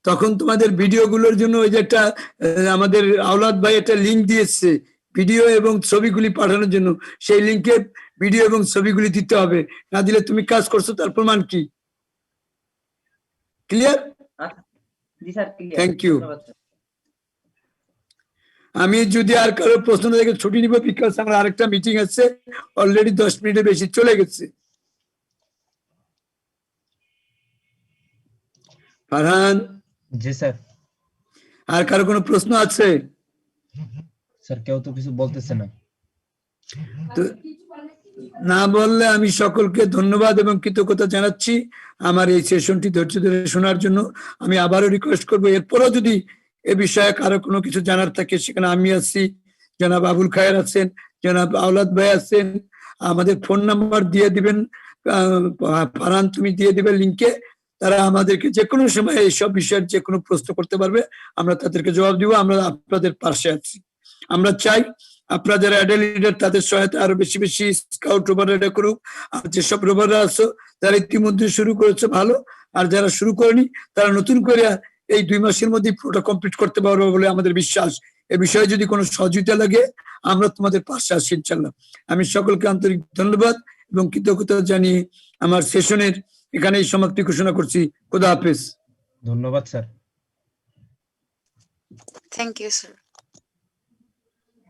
তখন তোমাদের ভিডিও গুলোর জন্য ওই যে একটা আমাদের আওলাদ ভাই একটা লিঙ্ক দিয়েছে ভিডিও এবং ছবিগুলি পাঠানোর জন্য, সেই লিঙ্কে ভিডিও এবং ছবিগুলি দিতে হবে। না দিলে তুমি কাজ করছো তার প্রমাণ কি? ক্লিয়ার? জি স্যার, ক্লিয়ার। Thank you. আমি যদি আর কারো প্রশ্ন থেকে ছুটি নিব, বিকজ আমার আরেকটা মিটিং আছে, অলরেডি 10 মিনিটের বেশি চলে গেছে। ফারহান? জি স্যার। আর কারো কোনো প্রশ্ন আছে? স্যার কেউ তো কিছু বলতেছে না। তো না বললে আমি সকলকে ধন্যবাদ এবং কৃতজ্ঞতা জানাচ্ছি আমার এই সেশনটি ধৈর্য ধরে শোনার জন্য। আমি আবারও রিকোয়েস্ট করবো, এরপরও যদি এ বিষয়ে কারো কোনো কিছু জানার থাকে, সেখানে আমি আছি, জনাব আবুল খায়ের আছেন, জনাব আওলাদ ভাই আছেন, আমাদের ফোন নাম্বার দিয়ে দিবেন, ফারহান তুমি দিয়ে দিবে লিঙ্কে, তারা আমাদেরকে যে কোনো সময় এইসব বিষয়ের যে কোনো প্রশ্ন করতে পারবে, আমরা তাদেরকে জবাব দিব। আমরা আপনাদের পাশে আছি। আমরা চাই আপনারা যারা অ্যাডাল্ট লিডার তাদের সহায়তা আরো বেশি বেশি স্কাউট রোভাররা করুক। আর যেসব রোভাররা আছো তারা ইতিমধ্যে শুরু করেছে ভালো, আর যারা শুরু করেনি তারা নতুন করে এই 2 মাসের মধ্যে পুরোটা কমপ্লিট করতে পারবো বলে আমাদের বিশ্বাস। এ বিষয়ে যদি কোনো সহযোগিতা লাগে আমরা তোমাদের পাশে আছি ইনশাল্লাহ। আমি সকলকে আন্তরিক ধন্যবাদ এবং কৃতজ্ঞতা জানিয়ে আমার সেশনের এখানেই সমাপ্তি ঘোষণা করছি। খোদা হাফেজ। ধন্যবাদ স্যার। Thank you sir.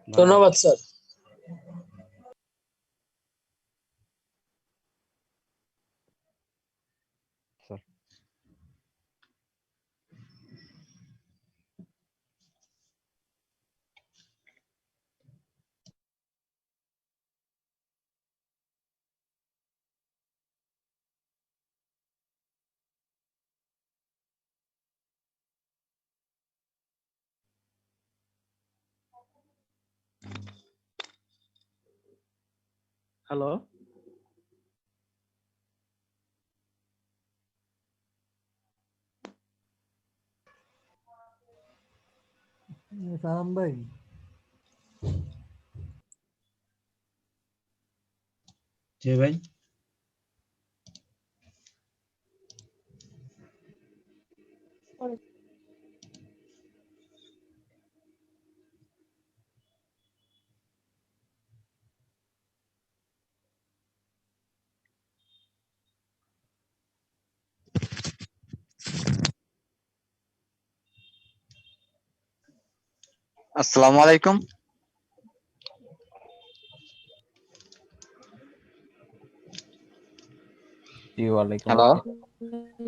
ধন্যবাদ স্যার। হ্যালো, সালাম ভাই। জি ভাই। আসসালামু আলাইকুম। জি ওয়ালাইকুম হ্যালো, আসসালাম।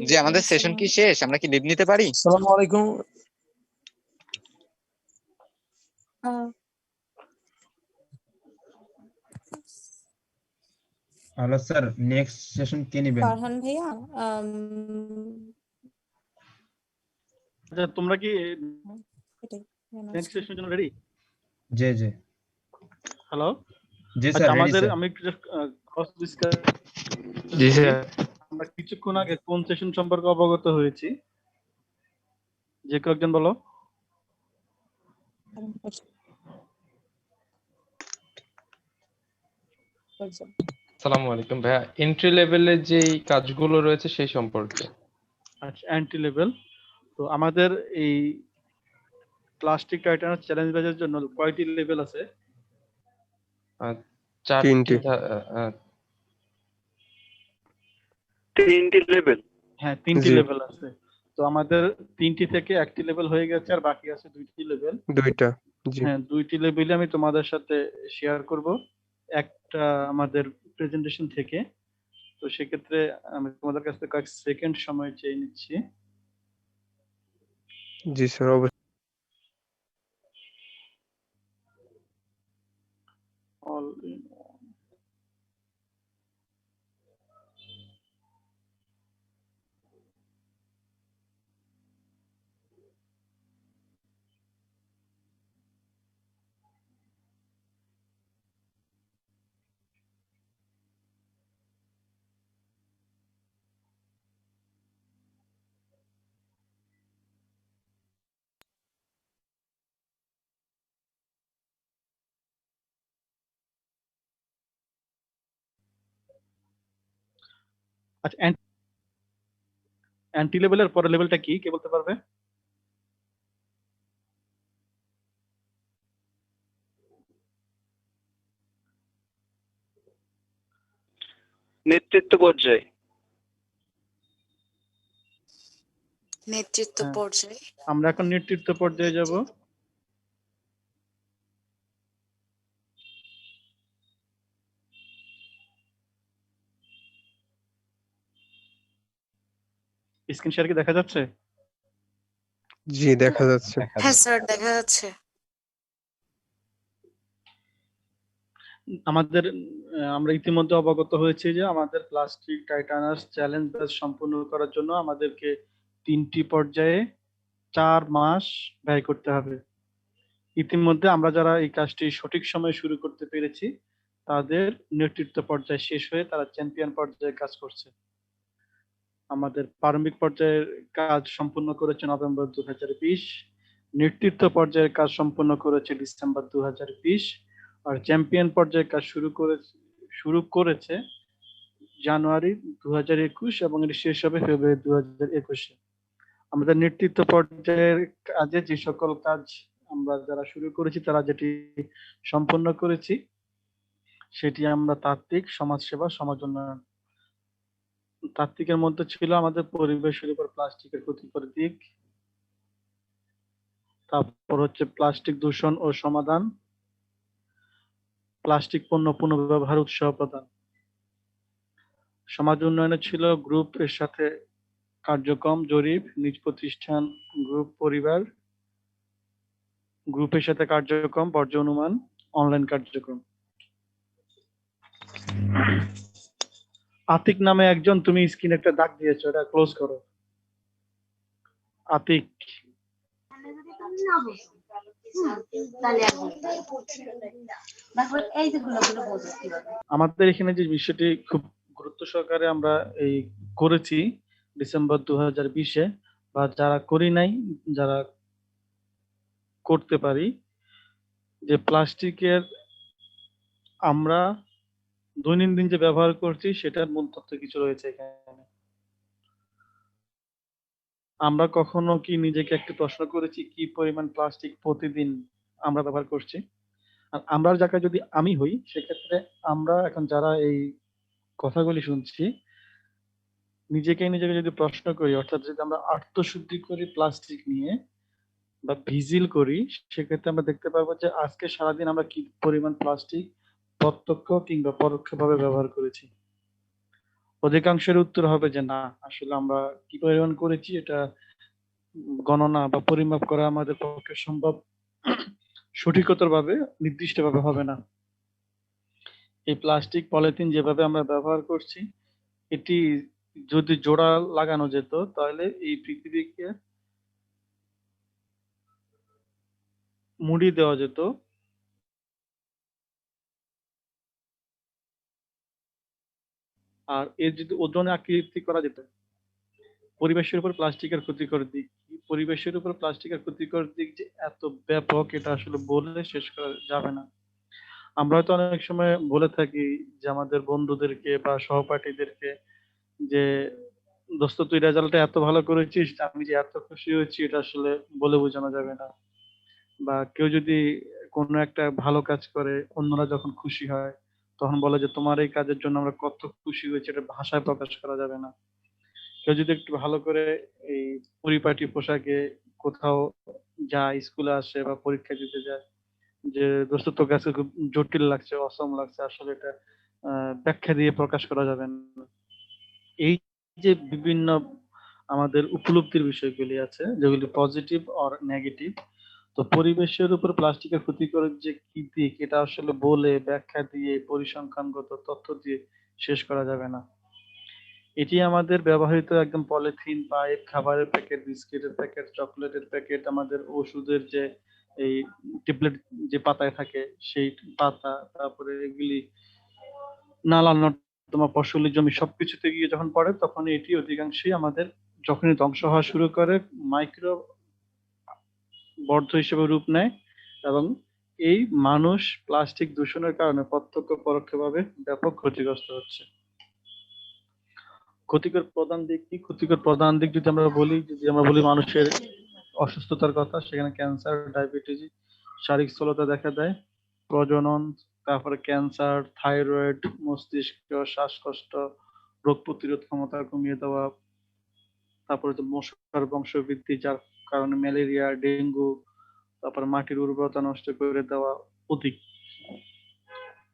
জি আমাদের সেশন কি শেষ? আমরা কি লিভ নিতে পারি? আসসালামু আলাইকুম। হ্যালো স্যার, নেক্সট সেশন কে নেবেন? ফারহান ভাইয়া, আচ্ছা তোমরা কি এটাই নেক্সট সেশনের জন্য রেডি? জি জি হ্যালো, জি আচ্ছা স্যার, রেডি আমাদের স্যার। আমি একটু ক্রস ডিসকাস জি স্যার। আমরা কিছুক্ষণ আগে কোন সেশন সম্পর্কে অবগত হয়েছি? যে কেউ একজন বলো। আসসালামু আলাইকুম ভাইয়া, এন্ট্রি লেভেলের যেই কাজগুলো রয়েছে সেই সম্পর্কে। আচ্ছা, এন্ট্রি লেভেল। তো আমাদের এই প্লাস্টিক টাইটানাস চ্যালেঞ্জ ব্যাচের জন্য কয়টি লেভেল আছে? 4টি। 3টি লেভেল। হ্যাঁ, 3টি লেভেল আছে। তো আমাদের 3টি থেকে 1টি লেভেল হয়ে গেছে, আর বাকি আছে 2টি লেভেল। 2টা। জি হ্যাঁ, 2টি লেভেলে আমি তোমাদের সাথে শেয়ার করব একটা আমাদের প্রেজেন্টেশন থেকে। তো সেক্ষেত্রে আমি তোমাদের কাছ থেকে কয়েক সেকেন্ড সময় চেয়ে নিচ্ছি। জি স্যার, অবশ্যই। অল ইন আচ্ছা, অ্যান্টি লেভেলের পরের লেভেলটা কি? কে বলতে পারবে? নেতৃত্ব পর্যায়ে। নেতৃত্ব হ্যাঁ, পর্যায়ে। আমরা এখন নেতৃত্ব পর্যায়ে যাব। স্ক্রিন শেয়ার কি দেখা যাচ্ছে? জি দেখা যাচ্ছে। হ্যাঁ স্যার, দেখা যাচ্ছে। আমাদের আমরা ইতিমধ্যে অবগত হয়েছি যে আমাদের প্লাস্টিক টাইটানাস চ্যালেঞ্জ ব্যাচ সম্পূর্ণ করার জন্য আমাদেরকে 3টি পর্যায়ে 4 মাস ব্যয় করতে হবে। ইতিমধ্যে আমরা যারা এই কাজটি সঠিক সময়ে শুরু করতে পেরেছি তাদের নেতৃত্ব পর্যায়ে শেষ হয়ে তারা চ্যাম্পিয়ন পর্যায়ে কাজ করছে। আমাদের প্রারম্ভিক পর্যায়ের কাজ সম্পূর্ণ করেছে নভেম্বর 2020, নেতৃত্ব পর্যায়ের কাজ সম্পূর্ণ করেছে ডিসেম্বর 2020, আর চ্যাম্পিয়ন পর্যায়ের কাজ শুরু করেছে জানুয়ারি 2021 এবং এটি শেষ হবে ফেব্রুয়ারি 2021-এ। আমাদের নেতৃত্ব পর্যায়ের কাজে যে সকল কাজ আমরা যারা শুরু করেছি তারা যেটি সম্পন্ন করেছি সেটি আমরা তাত্ত্বিক, সমাজসেবা, সমাজ উন্নয়ন। তাত্ত্বিকের মধ্যে ছিল আমাদের পরিবেশের উপর প্লাস্টিকের ক্ষতিকর দিক, তারপর হচ্ছে প্লাস্টিক দূষণ ও সমাধান, প্লাস্টিক পণ্য পুনর্ব্যবহার উৎসাহ প্রদান। সমাজ উন্নয়নে ছিল গ্রুপ এর সাথে কার্যক্রম, জরিপ, নিজ প্রতিষ্ঠান, গ্রুপ, পরিবার, গ্রুপের সাথে কার্যক্রম, বর্জ্য অনুমান, অনলাইন কার্যক্রম। আতিক নামে একজন, তুমি স্ক্রিনে একটা দাগ দিয়েছো, এটা ক্লোজ করো। আতিক, আমাদের এখানে যে বিষয়টি খুব গুরুত্ব সহকারে আমরা এই করেছি ডিসেম্বর 2020-এ, বা যারা করি নাই, যারা করতে পারি, যে প্লাস্টিকের আমরা দৈনন্দিন যে ব্যবহার করছি সেটার মূল তথ্য কিছু রয়েছে এখানে। আমরা কখনো কি নিজেকে একটু প্রশ্ন করেছি কি পরিমাণ প্লাস্টিক প্রতিদিন আমরা ব্যবহার করছি? আর আমরার জায়গায় যদি আমি হই, সেক্ষেত্রে আমরা এখন যারা এই কথাগুলি শুনছি, নিজেকে যদি প্রশ্ন করি, অর্থাৎ যদি আমরা আত্মশুদ্ধি করি প্লাস্টিক নিয়ে বা ভিজিল করি, সেক্ষেত্রে আমরা দেখতে পারবো যে আজকে সারাদিন আমরা কি পরিমাণ প্লাস্টিক প্রত্যক্ষ কিংবা পরোক্ষভাবে ব্যবহার করেছি। অধিকাংশের উত্তর হবে যে না, আসলে আমরা কি পরিমাণ করেছি এটা গণনা বা পরিমাপ করা আমাদের পক্ষে সম্ভব সঠিকতর ভাবে, নির্দিষ্ট ভাবে হবে না। এই প্লাস্টিক পলিথিন যেভাবে আমরা ব্যবহার করছি, এটি যদি জোড়া লাগানো যেত তাহলে এই পৃথিবীকে মুড়ি দেওয়া যেত। আর এর যদি ওজনে আকৃতি করা যেত, পরিবেশের উপর প্লাস্টিকের ক্ষতিকর দিক কি? পরিবেশের উপর প্লাস্টিকের ক্ষতিকর দিক যে এত ব্যাপক, এটা আসলে বলে শেষ করা যাবে না। আমরা হয়তো অনেক সময় বলে থাকি যে আমাদের বন্ধুদেরকে বা সহপাঠীদেরকে যে দোস্ত তুই রেজাল্টটা এত ভালো করেছিস, আমি যে এত খুশি হয়েছি, এটা আসলে বলে বোঝানো যাবে না। বা কেউ যদি কোনো একটা ভালো কাজ করে, অন্যরা যখন খুশি হয় তখন বলে যে তোমার এই কাজের জন্য আমরা কত খুশি হয়েছি, এটা ভাষায় প্রকাশ করা যাবে না। কেউ যদি একটু ভালো করে এই পরিপাটি পোশাকে কোথাও যায়, স্কুলে আসে বা পরীক্ষা দিতে যায়, যে দোস্ত তোর কাছে খুব জটিল লাগছে, অসম লাগছে, আসলে এটা ব্যাখ্যা দিয়ে প্রকাশ করা যাবে না। এই যে বিভিন্ন আমাদের উপলব্ধির বিষয়গুলি আছে, যেগুলি পজিটিভ অর নেগেটিভ, তো পরিবেশের উপর প্লাস্টিকের ক্ষতিকর যে কি দিক, এটা আসলে বলে ব্যাখ্যা দিয়ে পরিসংখ্যানগত তথ্য দিয়ে শেষ করা যাবে না। এটি আমাদের ব্যবহৃত একদম পলিথিন, পাইপ, খাবারের প্যাকেট, বিস্কিটের প্যাকেট, চকলেটের প্যাকেট, আমাদের ওষুধের যে এই ট্যাবলেট যে পাতায় থাকে সেই পাতা, তারপরে এগুলি নালা নর্দমা, ফসলি জমি সবকিছুতে গিয়ে যখন পড়ে, তখন এটি অধিকাংশই আমাদের যখনই ধ্বংস হওয়া শুরু করে মাইক্রো বর্জ্য হিসেবে রূপ নেয়, এবং এই মানুষ প্লাস্টিক দূষণের কারণে প্রত্যক্ষ পরোক্ষভাবে ব্যাপক ক্ষতিগ্রস্ত হচ্ছে। ক্ষতিকর প্রধান দিক কি? ক্ষতিকর প্রধান দিক যদি আমরা বলি মানুষের অসুস্থতার কথা, সেখানে ক্যান্সার, ডায়াবেটিস, শারীরিক স্থূলতা দেখা দেয়, প্রজনন, তারপরে ক্যান্সার, থাইরয়েড, মস্তিষ্ক, শ্বাসকষ্ট, রোগ প্রতিরোধ ক্ষমতা কমিয়ে দেওয়া, তারপরে তো মশার বংশবৃদ্ধি, যার কারণে ম্যালেরিয়া, ডেঙ্গু, তারপর মাটির উর্বরতা নষ্ট করে দেওয়া অধিক।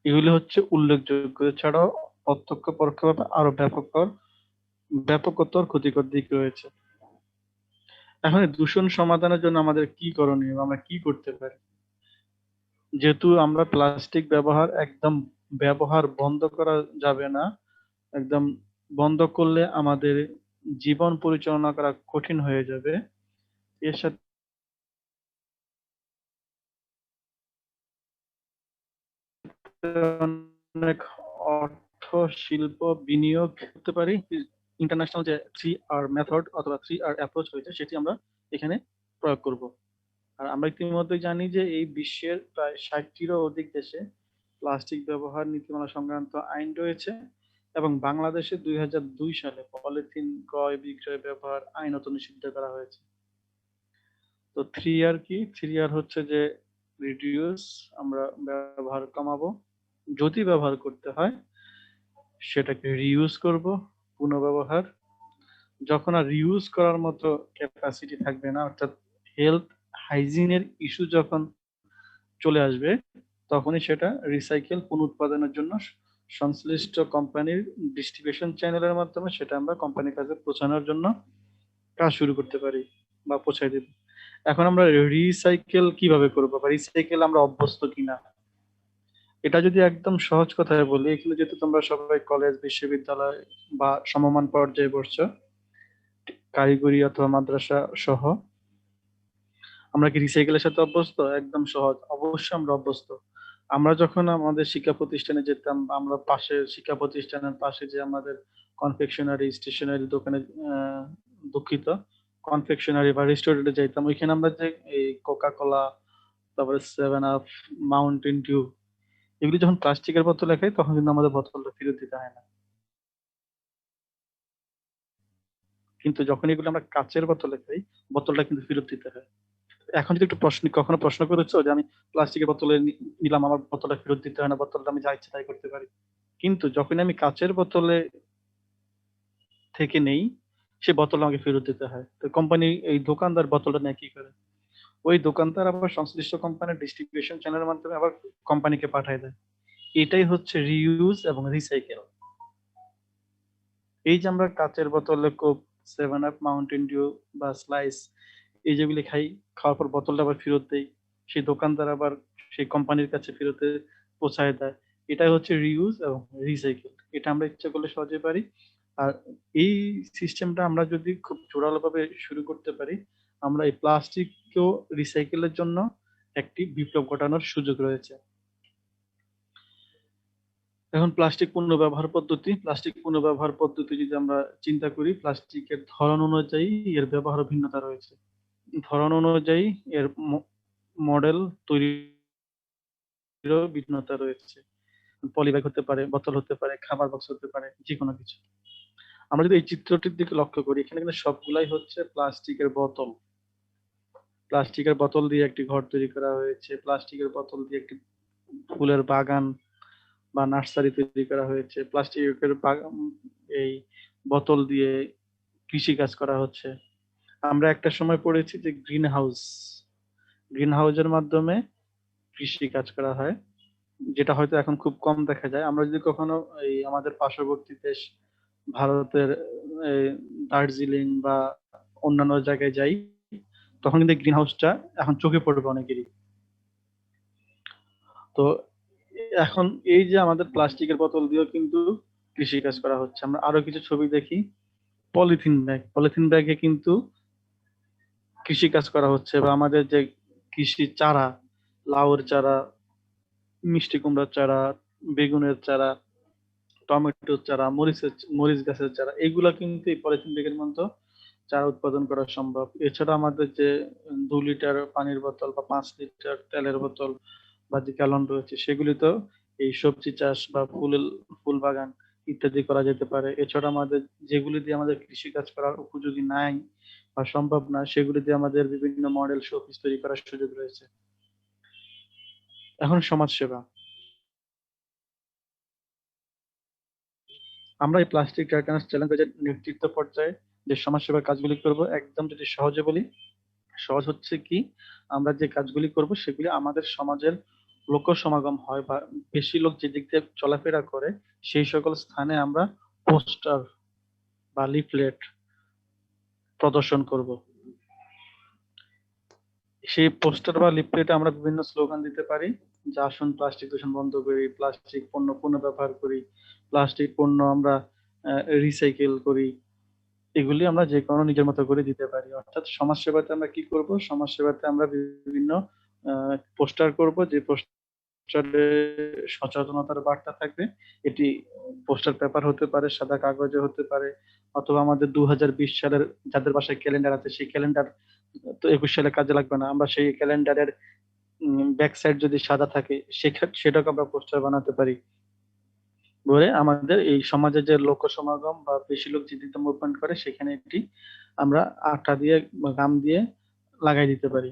এগুলি হচ্ছে উল্লেখযোগ্য। এছাড়াও প্রত্যক্ষ পরোক্ষভাবে আরো ব্যাপকতর ক্ষতিকর দিক রয়েছে। এখন এই দূষণ সমাধানের জন্য আমাদের কি করণীয়, আমরা কি করতে পারি? যেহেতু আমরা প্লাস্টিক ব্যবহার বন্ধ করা যাবে না, একদম বন্ধ করলে আমাদের জীবন পরিচালনা করা কঠিন হয়ে যাবে। এর সাথে অনেক অর্থ শিল্প বিনিয়োগ করতে পারি। ইন্টারন্যাশনাল যে 3R মেথড অথবা 3R অ্যাপ্রোচ রয়েছে সেটি আমরা এখানে প্রয়োগ করব। আর আমরা ইতিমধ্যে জানি যে এই বিশ্বের প্রায় 60টিরও অধিক দেশে প্লাস্টিক ব্যবহার নীতিমালা সংক্রান্ত আইন রয়েছে এবং বাংলাদেশে 2002 সালে পলিথিন ক্রয় বিক্রয় ব্যবহার আইনত নিষিদ্ধ করা হয়েছে। তো 3R কি? 3R হচ্ছে যে রিডিউস, আমরা ব্যবহার কমাবো, যদি ব্যবহার করতে হয় সেটাকে রিইউজ করব, পুনর্ব্যবহার। যখন আর রিইউজ করার মতো ক্যাপাসিটি থাকবে না, অর্থাৎ হেলথ হাইজিনের ইস্যু যখন চলে আসবে, তখনই সেটা রিসাইকেল পুনঃউৎপাদনের জন্য সংশ্লিষ্ট কোম্পানির ডিস্ট্রিবিউশন চ্যানেলের মাধ্যমে সেটা আমরা কোম্পানির কাছে পৌঁছানোর জন্য কাজ শুরু করতে পারি বা পৌঁছায় দেব। এখন আমরা রিসাইকেল কিভাবে করব বা রিসাইকেল আমরা অভ্যস্ত কিনা, এটা যদি একদম সহজ কথায় বলি, এখানে যেহেতু তোমরা সবাই কলেজ বিশ্ববিদ্যালয় বা সমমান পর্যায়ে পড়ছো, কারিগরি অথবা মাদ্রাসা সহ, আমরা কি রিসাইকেলের সাথে অভ্যস্ত? একদম সহজ, অবশ্যই আমরা অভ্যস্ত। আমরা যখন আমাদের শিক্ষা প্রতিষ্ঠানে যেতাম, আমরা পাশে শিক্ষা প্রতিষ্ঠানের পাশে যে আমাদের কনফেকশনারি স্টেশনারি দোকানে দুঃখিত কনফেকশনারি বা রেস্টুরেন্টে যাইতাম, ওইখানে আমরা যে এই কোকা কোলা, তারপরে 7 আপ, মাউন্টেন ডিউ, এগুলি যখন প্লাস্টিকের বোতলে খাই তখন কিন্তু আমাদের বোতলটা ফেরত দিতে হয় না। কিন্তু যখন এগুলো আমরা কাচের বোতলে খাই, বোতলটা কিন্তু ফেরত দিতে হয়। এখন যদি একটু কখনো প্রশ্ন করেছো যে আমি প্লাস্টিকের বোতলে নিলাম, আমার বোতলটা ফেরত দিতে হয় না, বোতলটা আমি যা ইচ্ছে তাই করতে পারি। কিন্তু যখন আমি কাচের বোতলে থেকে নেই, সে বোতল আমাকে ফেরত দিতে হয়। তো কোম্পানি এই দোকানদার বোতলটা নিয়ে কি করে? ওই দোকানদার আবার সংশ্লিষ্ট কোম্পানির ডিস্ট্রিবিউশন চ্যানেলের মাধ্যমে আবার কোম্পানিকে পাঠায় দেয়। এটাই হচ্ছে রিইউজ এবং রিসাইকেল। এই যে আমরা কাচের বোতলে কোক, 7 আপ, মাউন্টেন ডিউ বা স্লাইস এই যেগুলি খাই, খাওয়ার পর বোতলটা আবার ফেরত দেই, সেই দোকানদার আবার সেই কোম্পানির কাছে ফেরতে পৌঁছায় দেয়। এটাই হচ্ছে রিইউজ এবং রিসাইকেল। এটা আমরা ইচ্ছা করলে সহজে পারি। আর এই সিস্টেমটা আমরা যদি খুব জোরালোভাবে শুরু করতে পারি, আমরা এই প্লাস্টিককেও রিসাইকেলের জন্য একটি বিপ্লব ঘটানোর সুযোগ রয়েছে। এখন প্লাস্টিক পুনর্ব্যবহার পদ্ধতি যদি আমরা চিন্তা করি, প্লাস্টিকের ধরন অনুযায়ী এর ব্যবহার ভিন্নতা রয়েছে। ধরন অনুযায়ী এর মডেল তৈরিরও ভিন্নতা রয়েছে। পলিব্যাগ হতে পারে, বোতল হতে পারে, খাবার বক্স হতে পারে, যে কোনো কিছু। আমরা যদি এই চিত্রটির দিকে লক্ষ্য করি, এখানে কিন্তু সবগুলাই হচ্ছে প্লাস্টিকের বোতল। প্লাস্টিকের বোতল দিয়ে একটি ঘর তৈরি করা হয়েছে, প্লাস্টিকের বোতল দিয়ে একটি ফুলের বাগান বা নার্সারি তৈরি করা হয়েছে, প্লাস্টিকের এই বোতল দিয়ে কৃষি কাজ করা হচ্ছে। আমরা একটা সময় পড়েছি যে গ্রিন হাউসের মাধ্যমে কৃষি কাজ করা হয়, যেটা হয়তো এখন খুব কম দেখা যায়। আমরা যদি কখনো এই আমাদের পার্শ্ববর্তী দেশ ভারতের দার্জিলিং বা অন্যান্য জায়গায় যাই, তখন কিন্তু গ্রিন হাউসটা এখন চোখে পড়বে অনেকেরই। তো এখন এই যে আমাদের প্লাস্টিকের বোতল দিয়েও কিন্তু কৃষি কাজ করা হচ্ছে। আমরা আরো কিছু ছবি দেখি, পলিথিন ব্যাগে কিন্তু কৃষি কাজ করা হচ্ছে, বা আমাদের যে কৃষি চারা, লাউয়ের চারা, মিষ্টি কুমড়ার চারা, বেগুনের চারা, টমেটোর চারা, মরিচ গাছের চারা, এগুলা কিন্তু এই পলিথিন ব্যাগের মধ্যে চারা উৎপাদন করা সম্ভব। এছাড়া আমাদের যে 2 লিটার পানির বোতল বা 5 লিটার তেলের বোতল বা যে গ্যালন রয়েছে, সেগুলিতেও এই সবজি চাষ বা ফুল বাগান ইত্যাদি করা যেতে পারে। এছাড়া আমাদের যেগুলি দিয়ে আমাদের কৃষি কাজ করার উপযোগী নাই বা সম্ভব না, সেগুলি দিয়ে আমাদের বিভিন্ন মডেল শোপিস তৈরি করার সুযোগ রয়েছে। এখন সমাজসেবা, আমরা এই প্লাস্টিক ট্রাইটানাস চ্যালেঞ্জের নেতৃত্ব পর্যায়ে যে সমাজসেবার কাজগুলি করব, একদম যদি সহজে বলি, সহজ হচ্ছে কি, আমরা যে কাজগুলি করব সেগুলি আমাদের সমাজের লোক সমাগম হয় বা বেশি লোক যে দিক দিয়ে চলাফেরা করে, সেই সকল স্থানে আমরা পোস্টার বা লিফলেট প্রদর্শন করব। সেই পোস্টার বা লিফলেটে আমরা বিভিন্ন স্লোগান দিতে পারি, যে আসুন প্লাস্টিক দূষণ বন্ধ করি, প্লাস্টিক পণ্য পুনর্ব্যবহার করি, প্লাস্টিক পণ্য আমরা রিসাইকেল করি। এগুলি আমরা যে কোনো নিজের মতো করে দিতে পারি। অর্থাৎ সমাজসেবাতে আমরা কি করব, সমাজসেবাতে আমরা বিভিন্ন পোস্টার করব, যে পোস্টার পোস্টারে সচেতনতার বার্তা থাকবে। এটি পোস্টার পেপার হতে পারে, সাদা কাগজে হতে পারে, অথবা আমাদের 2020 সালের যাদের বাসায় ক্যালেন্ডার আছে সেই ক্যালেন্ডার তো 21 সালে কাজে লাগবে না, আমরা সেই ক্যালেন্ডারের ব্যাক সাইড যদি সাদা থাকে সেটাকে আমরা পোস্টার বানাতে পারি। বলে আমাদের এই সমাজে যে লোক সমাগম বা বেশি লোক যেদিকে মুভমেন্ট করে সেখানে এটি আমরা আঠা দিয়ে বা গাম দিয়ে লাগাই দিতে পারি।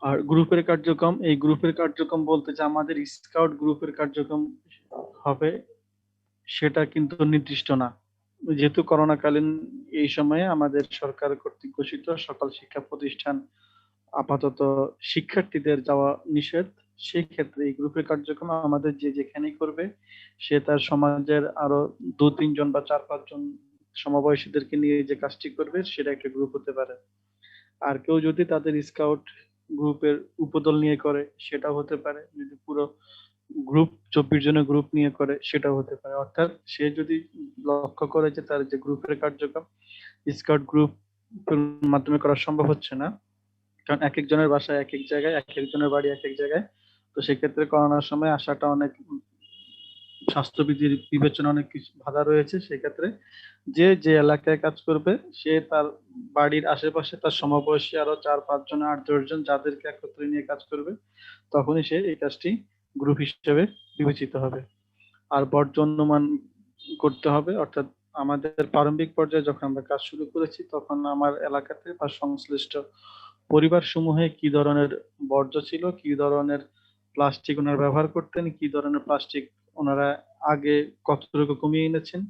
আর গ্রুপের কার্যক্রম, এই গ্রুপের কার্যক্রম বলতে যে আমাদের স্কাউট গ্রুপের কার্যক্রম হবে সেটা কিন্তু নির্দিষ্ট না, যেহেতু করোনাকালীন এই সময়ে আমাদের সরকার কর্তৃক ঘোষিত সকল শিক্ষা প্রতিষ্ঠান আপাতত শিক্ষার্থীদের যাওয়া নিষেধ। সেই ক্ষেত্রে এই গ্রুপের কার্যক্রম আমাদের যে যেখানেই করবে সে তার সমাজের আরো 2-3 জন বা 4-5 জন সমবয়সীদেরকে নিয়ে যে কাজটি করবে সেটা একটা গ্রুপ হতে পারে। আর কেউ যদি তাদের স্কাউট গ্রুপের উপদল নিয়ে করে সেটাও হতে পারে, যদি পুরো গ্রুপ 24 জনের গ্রুপ নিয়ে করে সেটাও হতে পারে। অর্থাৎ সে যদি লক্ষ্য করে যে তার যে গ্রুপের কার্যক্রম স্কাউট গ্রুপ মাধ্যমে করা সম্ভব হচ্ছে না, কারণ এক একজনের বাসা এক এক জায়গায়, এক একজনের বাড়ি এক এক জায়গায়, তো সেক্ষেত্রে করোনার সময় আসাটা অনেক স্বাস্থ্যবিধির বিবেচনা অনেক কিছু বাধা রয়েছে। সেক্ষেত্রে যে যে এলাকায় কাজ করবে সে তার বাড়ির আশেপাশে তার সমবয়সী আরো 4-5 জন 8-10 জন যাদেরকে একত্রে নিয়ে কাজ করবে, তখনই সে এই কাজটি গ্রুপ হিসেবে বিবেচিত হবে। আর বর্জন্যমান করতে হবে, অর্থাৎ আমাদের প্রারম্ভিক পর্যায়ে যখন আমরা কাজ শুরু করেছি তখন আমার এলাকাতে বা সংশ্লিষ্ট পরিবার সমূহে কি ধরনের বর্জ্য ছিল, কি ধরনের প্লাস্টিক ওনারা ব্যবহার করতেন, কি ধরনের প্লাস্টিক ওনারা আগে কতটুকু কমিয়ে এনেছেন,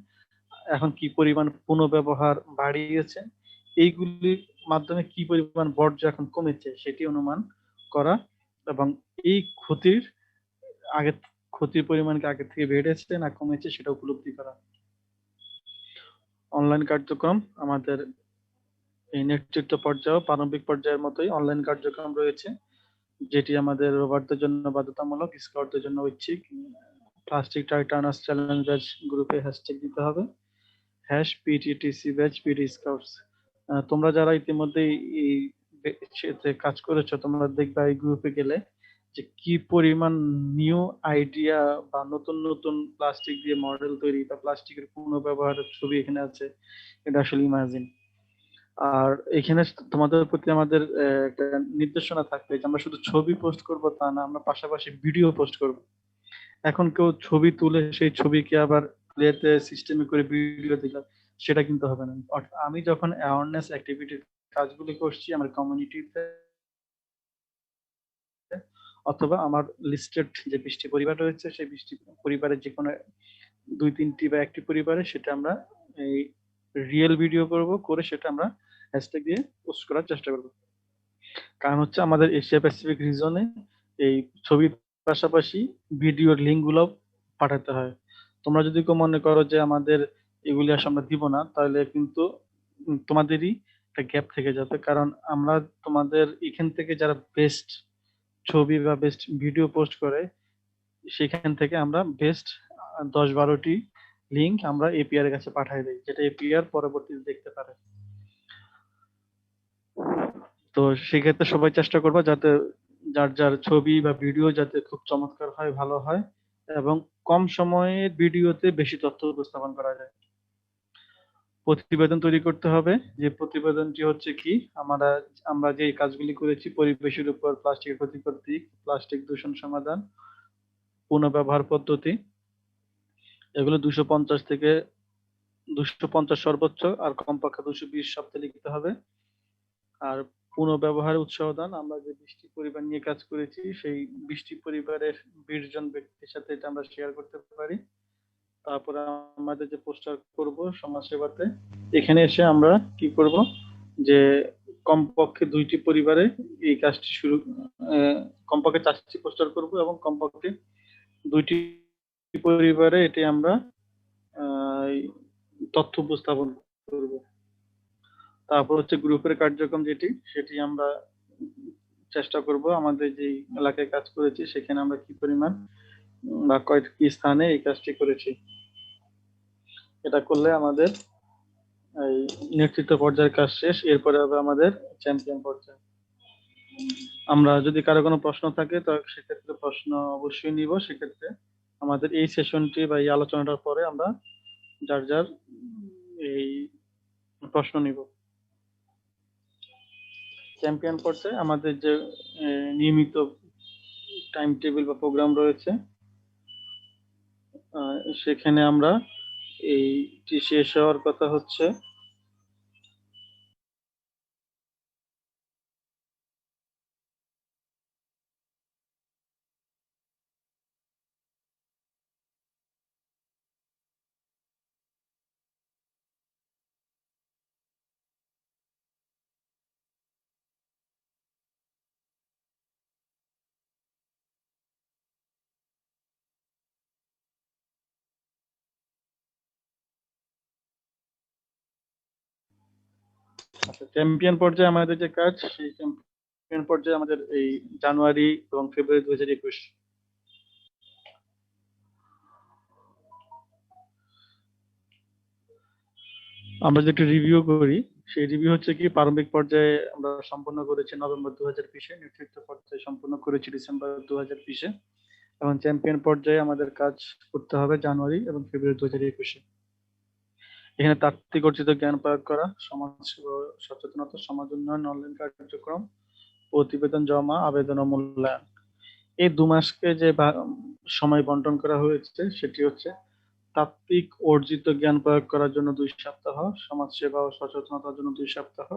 এখন কি পরিমাণ পুনঃব্যবহার বাড়িয়েছেন, এইগুলির মাধ্যমে কি পরিমাণ বর্জ্য এখন কমেছে সেটি অনুমান করা এবং এই ক্ষতির পরিমাণ কি আগে থেকে বেড়েছে না কমেছে সেটা উপলব্ধি করা। অনলাইন কার্যক্রম আমাদের এই নেতৃত্ব পর্যায়ে প্রারম্ভিক পর্যায়ের মতোই অনলাইন কার্যক্রম রয়েছে, যেটি আমাদের রোভারদের জন্য বাধ্যতামূলক, স্কাউটদের জন্য ঐচ্ছিক। প্লাস্টিক টাইটানাস চ্যালেঞ্জ ব্যাচ গ্রুপে হ্যাশট্যাগ দিতে হবে #PTTC ব্যাচ পিটি স্কাউটস। তোমরা যারা ইতিমধ্যে এই কাজ করেছো তোমরা দেখবা এই গ্রুপে গেলে যে কি পরিমাণ নিউ আইডিয়া বা নতুন নতুন প্লাস্টিক দিয়ে মডেল তৈরি বা প্লাস্টিকের পুনঃব্যবহারের ছবি এখানে আছে, এটা আসলে ইমাজিন। আর এখানে তোমাদের প্রতি আমাদের একটা নির্দেশনা থাকবে যে আমরা শুধু ছবি পোস্ট করব তা না, আমরা পাশাপাশি ভিডিও পোস্ট করব। এখন কেউ ছবি তুলে সেই ছবিকে আবার প্লেতে সিস্টেমে করে ভিডিও দিল সেটা কিন্তু হবে না। আমি যখন অ্যাওয়ারনেস অ্যাক্টিভিটির কাজগুলি করছি আমার কমিউনিটিতে অথবা আমার লিস্টেড যে 20টি পরিবার রয়েছে সেই 20টি পরিবারের যে কোনো 2-3টি বা একটি পরিবারে সেটা আমরা এই রিয়েল ভিডিও করব, করে সেটা আমরা হ্যাশট্যাগ দিয়ে পোস্ট করার চেষ্টা করব। কারণ হচ্ছে আমাদের এশিয়া প্যাসিফিক রিজনে এই ছবির পাশাপাশি ভিডিওর লিঙ্ক গুলো পাঠাতে হয়। তোমরা যদি কেউ মনে করো যে আমাদের এগুলি আসলে আমরা দিব না, তাহলে কিন্তু তোমাদেরই একটা গ্যাপ থেকে যাবে, কারণ আমরা তোমাদের এখান থেকে যারা বেস্ট ছবি বা বেস্ট ভিডিও পোস্ট করে সেখান থেকে আমরা বেস্ট 10-12টি লিঙ্ক আমরা এপিআর এর কাছে পাঠিয়ে দেই, যেটা এপিআর পরবর্তীতে দেখতে পারে। তো সেক্ষেত্রে সবাই চেষ্টা করবো যাতে যার যার ছবি বা ভিডিও যাতে খুব চমৎকার হয়, ভালো হয় এবং কম সময়ের ভিডিওতে বেশি তথ্য উপস্থাপন করা যায়। প্রতিবেদন তৈরি করতে হবে, যে প্রতিবেদনটি হচ্ছে কি আমরা যে কাজগুলি করেছি পরিবেশের উপর প্লাস্টিকের ক্ষতিকর দিক, প্লাস্টিক দূষণ সমাধান, পুনঃব্যবহার পদ্ধতি, এগুলো 250 থেকে 250 সর্বোচ্চ আর কমপক্ষে 220 শব্দে লিখতে হবে। আর পুনঃব্যবহার উৎসাহ দান, আমরা যে 20টি পরিবার নিয়ে কাজ করেছি সেই 20টি পরিবারের 20 জন ব্যক্তির সাথে এটা আমরা শেয়ার করতে পারি। তারপরে আমাদের যে পোস্টার করব সমাজ সেবাতে, এখানে এসে আমরা কি করব যে কমপক্ষে 2টি পরিবারে এই কাজটি শুরু, কমপক্ষে 4টি পোস্টার করব এবং কমপক্ষে 2টি পরিবারে এটি আমরা তথ্য উপস্থাপন করব। তারপর হচ্ছে গ্রুপের কার্যক্রম সেটি আমরা চেষ্টা করব আমাদের যে এলাকায় কাজ করেছি সেখানে আমরা কি পরিমাণ বা কয়েকটি স্থানে এই কাজটি করেছি। এটা করলে আমাদের এই নেতৃত্ব পর্যায়ের কাজ শেষ, এরপরে হবে আমাদের চ্যাম্পিয়ন পর্যায়ে। আমরা যদি কারো কোনো প্রশ্ন থাকে তো সেক্ষেত্রে প্রশ্ন অবশ্যই নিব। সেক্ষেত্রে আমাদের এই সেশনটি বা এই আলোচনাটার পরে আমরা যার যার এই প্রশ্ন নিব। চ্যাম্পিয়ন পর্যায়ে আমাদের যে নিয়মিত টাইম টেবিল বা প্রোগ্রাম রয়েছে, সেখানে আমরা এইটি শেষ হওয়ার কথা হচ্ছে চ্যাম্পিয়ন পর্যায়ে আমাদের যে কাজ, সেই চ্যাম্পিয়ন পর্যায়ে আমাদের এই জানুয়ারি এবং ফেব্রুয়ারি 2021। আমরা যে একটু রিভিউ করি, সেই রিভিউ হচ্ছে কি প্রারম্ভিক পর্যায়ে আমরা সম্পন্ন করেছি নভেম্বর 2020-এ, নেতৃত্ব পর্যায়ে সম্পন্ন করেছি ডিসেম্বর 2020-এ, এবং চ্যাম্পিয়ন পর্যায়ে আমাদের কাজ করতে হবে জানুয়ারি এবং ফেব্রুয়ারি 2021-এ। এখানে তাত্ত্বিক অর্জিত জ্ঞান প্রয়োগ করা, সমাজ সেবা, সচেতনতা, সমাজ উন্নয়ন, অনলাইন কার্যক্রম, প্রতিবেদন জমা, আবেদন ও মূল্যায়ন। এই 2 মাসকে যে সময় বন্টন করা হয়েছে সেটি হচ্ছে তাত্ত্বিক অর্জিত জ্ঞান প্রয়োগ করার জন্য 2 সপ্তাহ, সমাজ সেবা ও সচেতনতার জন্য 2 সপ্তাহ,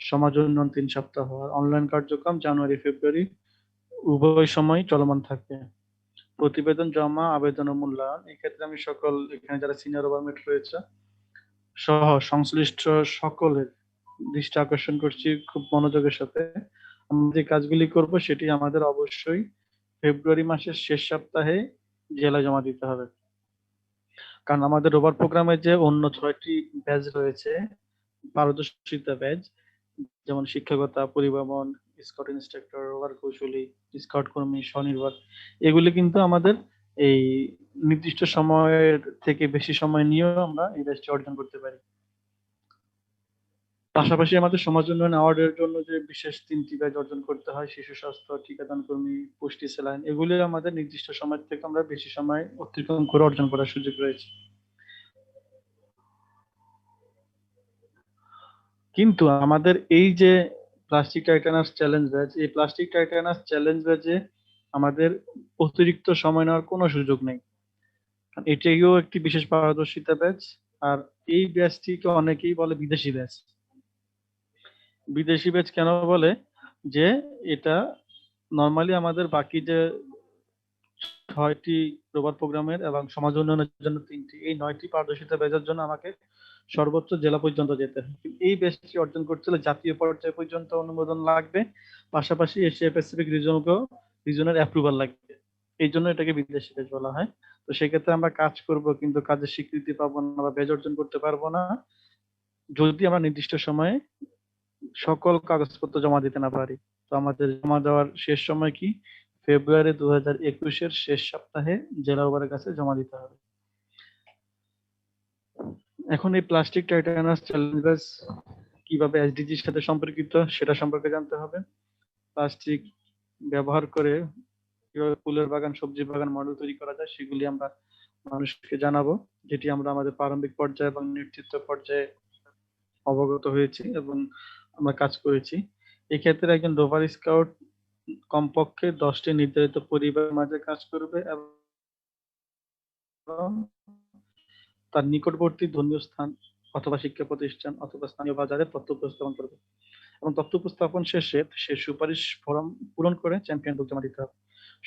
সমাজ উন্নয়ন 3 সপ্তাহ, আর অনলাইন কার্যক্রম জানুয়ারি ফেব্রুয়ারি উভয় সময় চলমান থাকবে। প্রতিবেদন জমা, আবেদন ও মূল্যায়ন, এক্ষেত্রে আমি সকল এখানে যারা সিনিয়র ওভারমেট রয়েছে সহ সংশ্লিষ্ট সকলের দৃষ্টি আকর্ষণ করছি খুব মনোযোগের সাথে। আমরা যে কাজগুলি করব সেটি আমাদের অবশ্যই ফেব্রুয়ারি মাসের শেষ সপ্তাহে জেলায় জমা দিতে হবে। কারণ আমাদের রোভার প্রোগ্রামে যে অন্য 6টি ব্যাচ রয়েছে, পারদর্শিতা ব্যাচ, যেমন শিক্ষকতা, পরিবহন, স্কাউট ইন্সট্রাক্টর, রোভার কৌশলী, স্কাউট কর্মী, স্বনির্ভর, এগুলি কিন্তু আমাদের এই নির্দিষ্ট সময়ের থেকে বেশি সময় নিয়েও আমরা এই ব্যাচটি অর্জন করতে পারি। পাশাপাশি আমাদের সমাজ উন্নয়ন অ্যাওয়ার্ডের জন্য যে বিশেষ 3টি ব্যাচ অর্জন করতে হয়, শিশু স্বাস্থ্য, টিকাদান কর্মী, পুষ্টি স্যালাইন, এগুলি আমাদের নির্দিষ্ট সময় থেকে আমরা বেশি সময় অতিক্রম করে অর্জন করার সুযোগ রয়েছে। কিন্তু আমাদের এই যে প্লাস্টিক টাইটানাস চ্যালেঞ্জ ব্যাচ, এই প্লাস্টিক টাইটানাস চ্যালেঞ্জ ব্যাচে আমাদের অতিরিক্ত সময় নেওয়ার কোনো সুযোগ নেই। এটিও একটি বিশেষ পারদর্শিতা ব্যাচ, আর এই ব্যাচটিকে অনেকেই বলে বিদেশি ব্যাচ। বিদেশি ব্যাচ কেন বলে? যে এটা নরমালি আমাদের বাকি যে 6টি রোভার প্রোগ্রামের এবং সমাজ উন্নয়নের জন্য 3টি, এই 9টি পারদর্শিতা ব্যাচের জন্য আমাকে সর্বোচ্চ জেলা পর্যন্ত যেতে হয়। এই ব্যাচটি অর্জন করতে হলে জাতীয় পর্যায় পর্যন্ত অনুমোদন লাগবে, পাশাপাশি এশিয়া প্যাসিফিক রিজনের অ্যাপ্রুভাল লাগবে। এই জন্য এটাকে বিদেশি ব্যাচ বলা হয়। তো সেক্ষেত্রে আমরা কাজ করব কিন্তু কাজের স্বীকৃতি পাবো না বা ব্যাচ অর্জন করতে পারবো না যদি আমরা নির্দিষ্ট সময়ে সকল কাগজপত্র জমা দিতে না পারি। তো আমাদের জমা দেওয়ার শেষ সময় কি? ফেব্রুয়ারি 2021-এর শেষ সপ্তাহে জেলা ওভারের কাছে জমা দিতে হবে। এখন এই প্লাস্টিক টাইটানাস চ্যালেঞ্জ ব্যাচ কিভাবে এসডিজির সাথে সম্পর্কিত সেটা সম্পর্কে জানতে হবে। প্লাস্টিক ব্যবহার করে কিভাবে ফুলের বাগান, সবজি বাগান মডেল তৈরি করা যায় সেগুলি আমরা মানুষকে জানাবো, যেটি আমরা আমাদের প্রারম্ভিক পর্যায়ে এবং নেতৃত্ব পর্যায়ে অবগত হয়েছি এবং আমরা কাজ করেছি। এক্ষেত্রে একজন রোভার স্কাউট কমপক্ষে 10টি নির্ধারিত পরিবারের মাঝে কাজ করবে এবং তার নিকটবর্তী ধর্মীয় স্থান অথবা শিক্ষা প্রতিষ্ঠান অথবা স্থানীয় বাজারে তথ্য উপস্থাপন করবে এবং তথ্য উপস্থাপন শেষে সে সুপারিশ ফর্ম পূরণ করে চ্যাম্পিয়ন বুক জমা দিতে হবে।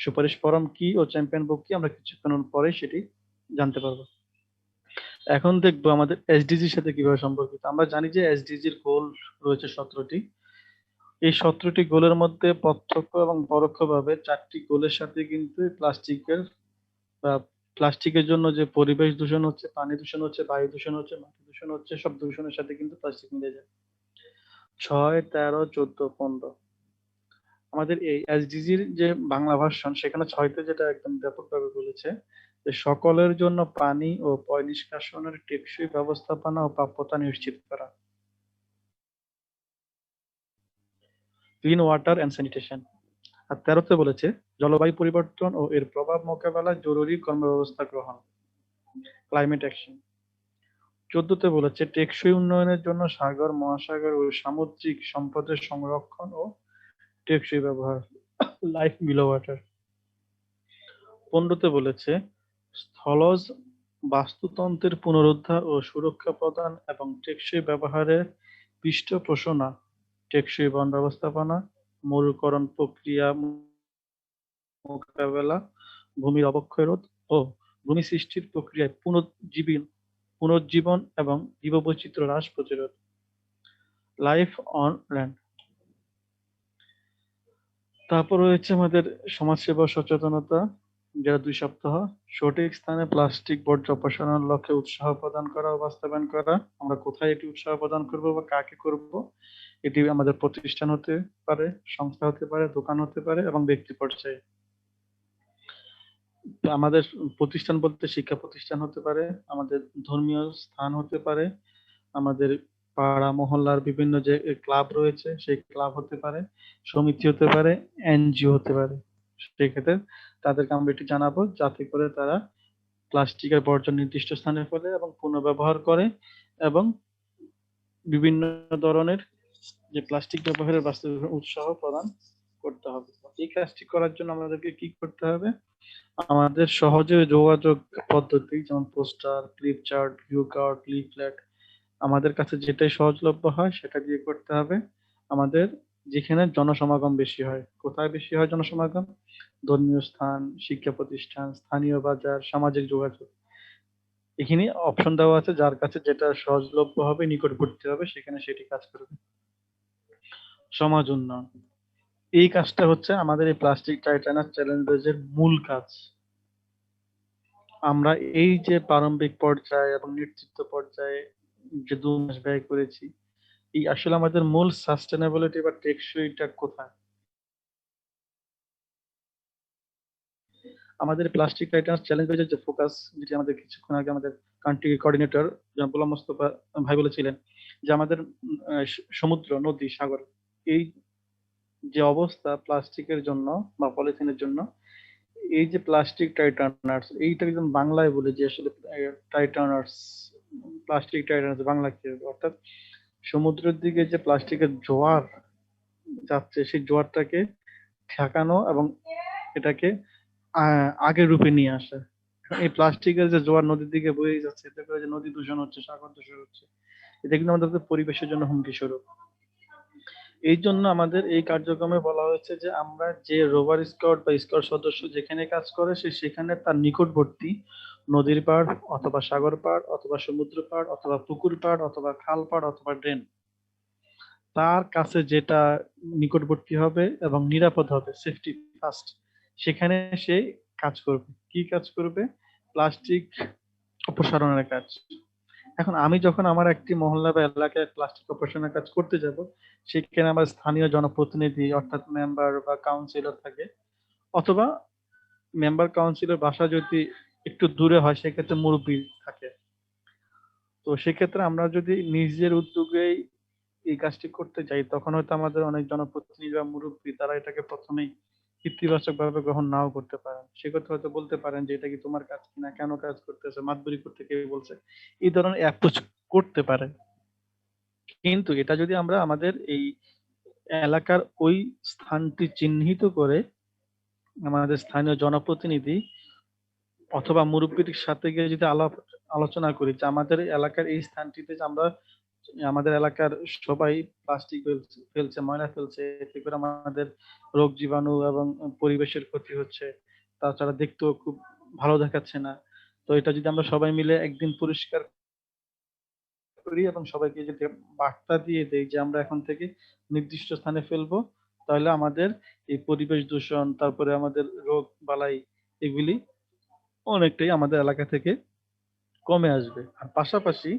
সুপারিশ ফর্ম কি ও চ্যাম্পিয়ন বুক কি আমরা কিছুক্ষণ পরে সেটি জানতে পারবো। এখন দেখবো আমাদের এসডিজির সাথে কিভাবে সম্পর্কিত। আমরা জানি যে এসডিজির গোল রয়েছে 17টি। এই 17টি গোলের মধ্যে প্রত্যক্ষ এবং পরোক্ষভাবে 4টি গোলের সাথে কিন্তু প্লাস্টিকের জন্য যে পরিবেশ দূষণ হচ্ছে, পানি দূষণ হচ্ছে, বায়ু দূষণ হচ্ছে, মাটি দূষণ হচ্ছে, সব দূষণের সাথে কিন্তু প্লাস্টিক মিলে যায়। 6, 13, 14, 15 আমাদের এই এসডিজির যে বাংলা ভার্সন, সেখানে 6তে যেটা একদম ব্যাপকভাবে বলেছে যে সকলের জন্য পানি ও পয় নিষ্কাশনের টেকসই ব্যবস্থাপনা ও প্রাপ্যতা নিশ্চিত করা। Clean water and sanitation. আর 13তে বলেছে জলবায়ু পরিবর্তন ও এর প্রভাব মোকাবেলায় জরুরি কর্মব্যবস্থা গ্রহণ, ক্লাইমেট অ্যাকশন। 14তে বলেছে টেকসই উন্নয়নের জন্য সাগর, মহাসাগর ও সামুদ্রিক সম্পদের সংরক্ষণ ও টেকসই ব্যবহার, লাইফ বিলো ওয়াটার। 15তে বলেছে স্থলজ বাস্তুতন্ত্রের পুনরুদ্ধার ও সুরক্ষা প্রদান এবং টেকসই ব্যবহারের পৃষ্ঠপোষণা, টেকসই বন ব্যবস্থাপনা, মরুকরণ প্রক্রিয়া মোকাবেলা, ভূমির অবক্ষয় রোধ ও ভূমি সৃষ্টির প্রক্রিয়ায় পুনর্জীবন এবং জীববৈচিত্র্য হ্রাস প্রতিরোধ, লাইফ অন ল্যান্ড। তারপর রয়েছে আমাদের সমাজসেবা ও সচেতনতা, যারা 2 সপ্তাহ। সঠিক স্থানে প্লাস্টিক বর্জ্য অপসারণের লক্ষ্যে উৎসাহ প্রদান করা ও বাস্তবায়ন করা। আমরা কোথায় এটি উৎসাহ প্রদান করব বা কাকে করব? এটি আমাদের প্রতিষ্ঠান হতে পারে, সংস্থা হতে পারে, দোকান হতে পারে এবং ব্যক্তি পর্যায়ে। তো আমাদের প্রতিষ্ঠান বলতে শিক্ষা প্রতিষ্ঠান হতে পারে, আমাদের ধর্মীয় স্থান হতে পারে, আমাদের পাড়া মহল্লার বিভিন্ন যে ক্লাব রয়েছে সেই ক্লাব হতে পারে, সমিতি হতে পারে, এনজিও হতে পারে। সেক্ষেত্রে তাদেরকে আমরা এটি জানাবো যাতে করে তারা প্লাস্টিকের বর্জ্য নির্দিষ্ট স্থানে ফেলে এবং পুনর্ব্যবহার করে এবং বিভিন্ন ধরনের যে প্লাস্টিক ব্যবহারের বাস্তব উৎসাহ প্রদান করতে হবে। এই কাজটি করার জন্য আমাদেরকে কি করতে হবে? আমাদের সহজে যোগাযোগ পদ্ধতি যেমন poster, clip chart, view card, leaflet, আমাদের কাছে যেটাই সহজলভ্য হয় সেটা দিয়ে করতে হবে। আমাদের যেখানে জনসমাগম বেশি হয়, কোথায় বেশি হয় জনসমাগম? ধর্মীয় স্থান, শিক্ষা প্রতিষ্ঠান, স্থানীয় বাজার, সামাজিক যোগাযোগ। এখানে অপশন দেওয়া আছে, যার কাছে যেটা সহজলভ্য হবে, নিকটবর্তী হবে, সেখানে সেটি কাজ করবে। সমাজ উন্নয়ন, এই কাজটা হচ্ছে আমাদের এই প্লাস্টিক টাইটানাস চ্যালেঞ্জের মূল কাজ। আমরা এই যে প্রারম্ভিক পর্যায়ে এবং নেতৃত্ব পর্যায়ে যে 2 মাস ব্যয় করেছি, এই আসলে আমাদের মূল সাস্টেনেবিলিটি বা টেকসইটা কোথায়? আমাদের প্লাস্টিক টাইটানাস চ্যালেঞ্জের যে ফোকাস, যেটি আমাদের কিছুক্ষণ আগে আমাদের কান্ট্রি কোঅর্ডিনেটর জনাব গোলাম মোস্তফা ভাই বলেছিলেন যে আমাদের সমুদ্র, নদী, সাগর, এই যে অবস্থা প্লাস্টিকের জন্য বা পলিথিনের জন্য, এই যে প্লাস্টিক টাইটানার্স, এইটা একদম বাংলায় বলে যে আসলে টাইটানার্স, প্লাস্টিক টাইটানার্স বাংলা কি হবে? অর্থাৎ সমুদ্রের দিকে যে প্লাস্টিকের জোয়ার যাচ্ছে সেই জোয়ারটাকে ঠেকানো এবং এটাকে আগের রূপে নিয়ে আসা। এই প্লাস্টিকের যে জোয়ার নদীর দিকে বয়ে যাচ্ছে, এতে করে যে নদী দূষণ হচ্ছে, সাগর দূষণ হচ্ছে, এটা কিন্তু আমাদের পরিবেশের জন্য হুমকি স্বরূপ। এই জন্য আমাদের এই কার্যক্রমে বলা হয়েছে যে আমরা যে রোভার স্কাউট বা স্কাউট সদস্য যেখানে কাজ করে সেখানে তার নিকটবর্তী নদীর পাড় অথবা সাগর পাড় অথবা সমুদ্র পাড় অথবা পুকুর পাড় অথবা খাল পাড় অথবা ড্রেন, তার কাছে যেটা নিকটবর্তী হবে এবং নিরাপদ হবে, সেফটি ফার্স্ট, সেখানে সে কাজ করবে। কি কাজ করবে? প্লাস্টিক অপসারণের কাজ। এখন আমি যখন আমার একটি মহল্লা বা এলাকায় প্লাস্টিক অপসারণের কাজ করতে যাব, সেখানে আমার স্থানীয় জনপ্রতিনিধি অর্থাৎ মেম্বার বা কাউন্সিলর থাকে, অথবা মেম্বার কাউন্সিলর বাসা যদি একটু দূরে হয় সেক্ষেত্রে মুরব্বী থাকে। তো সেক্ষেত্রে আমরা যদি নিজের উদ্যোগেই এই কাজটি করতে যাই, তখন হয়তো আমাদের অনেক জনপ্রতিনিধি বা মুরব্বী তারা এটাকে প্রথমেই ইতিবাচক ভাবে গ্রহণ নাও করতে পারেন। সেক্ষেত্রে হয়তো বলতে পারেন যে এটা কি তোমার কাজ কিনা, কেন কাজ করতেছে, মাতবরি করতে কে বলছে, এই ধরনের অ্যাপ্রোচ করতে পারে। কিন্তু এটা যদি আমরা আমাদের এই এলাকার ওই স্থানটি চিহ্নিত করে আমাদের স্থানীয় জনপ্রতিনিধি অথবা মুরব্বীর সাথে গিয়ে যদি আলোচনা করি যে আমাদের এলাকার এই স্থানটিতে যে আমরা আমাদের এলাকার সবাই প্লাস্টিক ফেলছে, ময়লা ফেলছে, এতে করে আমাদের রোগ জীবাণু এবং পরিবেশের ক্ষতি হচ্ছে, তাছাড়া দেখতেও খুব ভালো দেখাচ্ছে না। তো এটা যদি আমরা সবাই মিলে একদিন পরিষ্কার করি এবং সবাইকে যদি বার্তা দিয়ে দেই যে আমরা এখন থেকে নির্দিষ্ট স্থানে ফেলবো, তাহলে আমাদের এই পরিবেশ দূষণ, তারপরে আমাদের রোগ বালাই, এগুলি অনেকটাই আমাদের এলাকা থেকে কমে আসবে। আর পাশাপাশি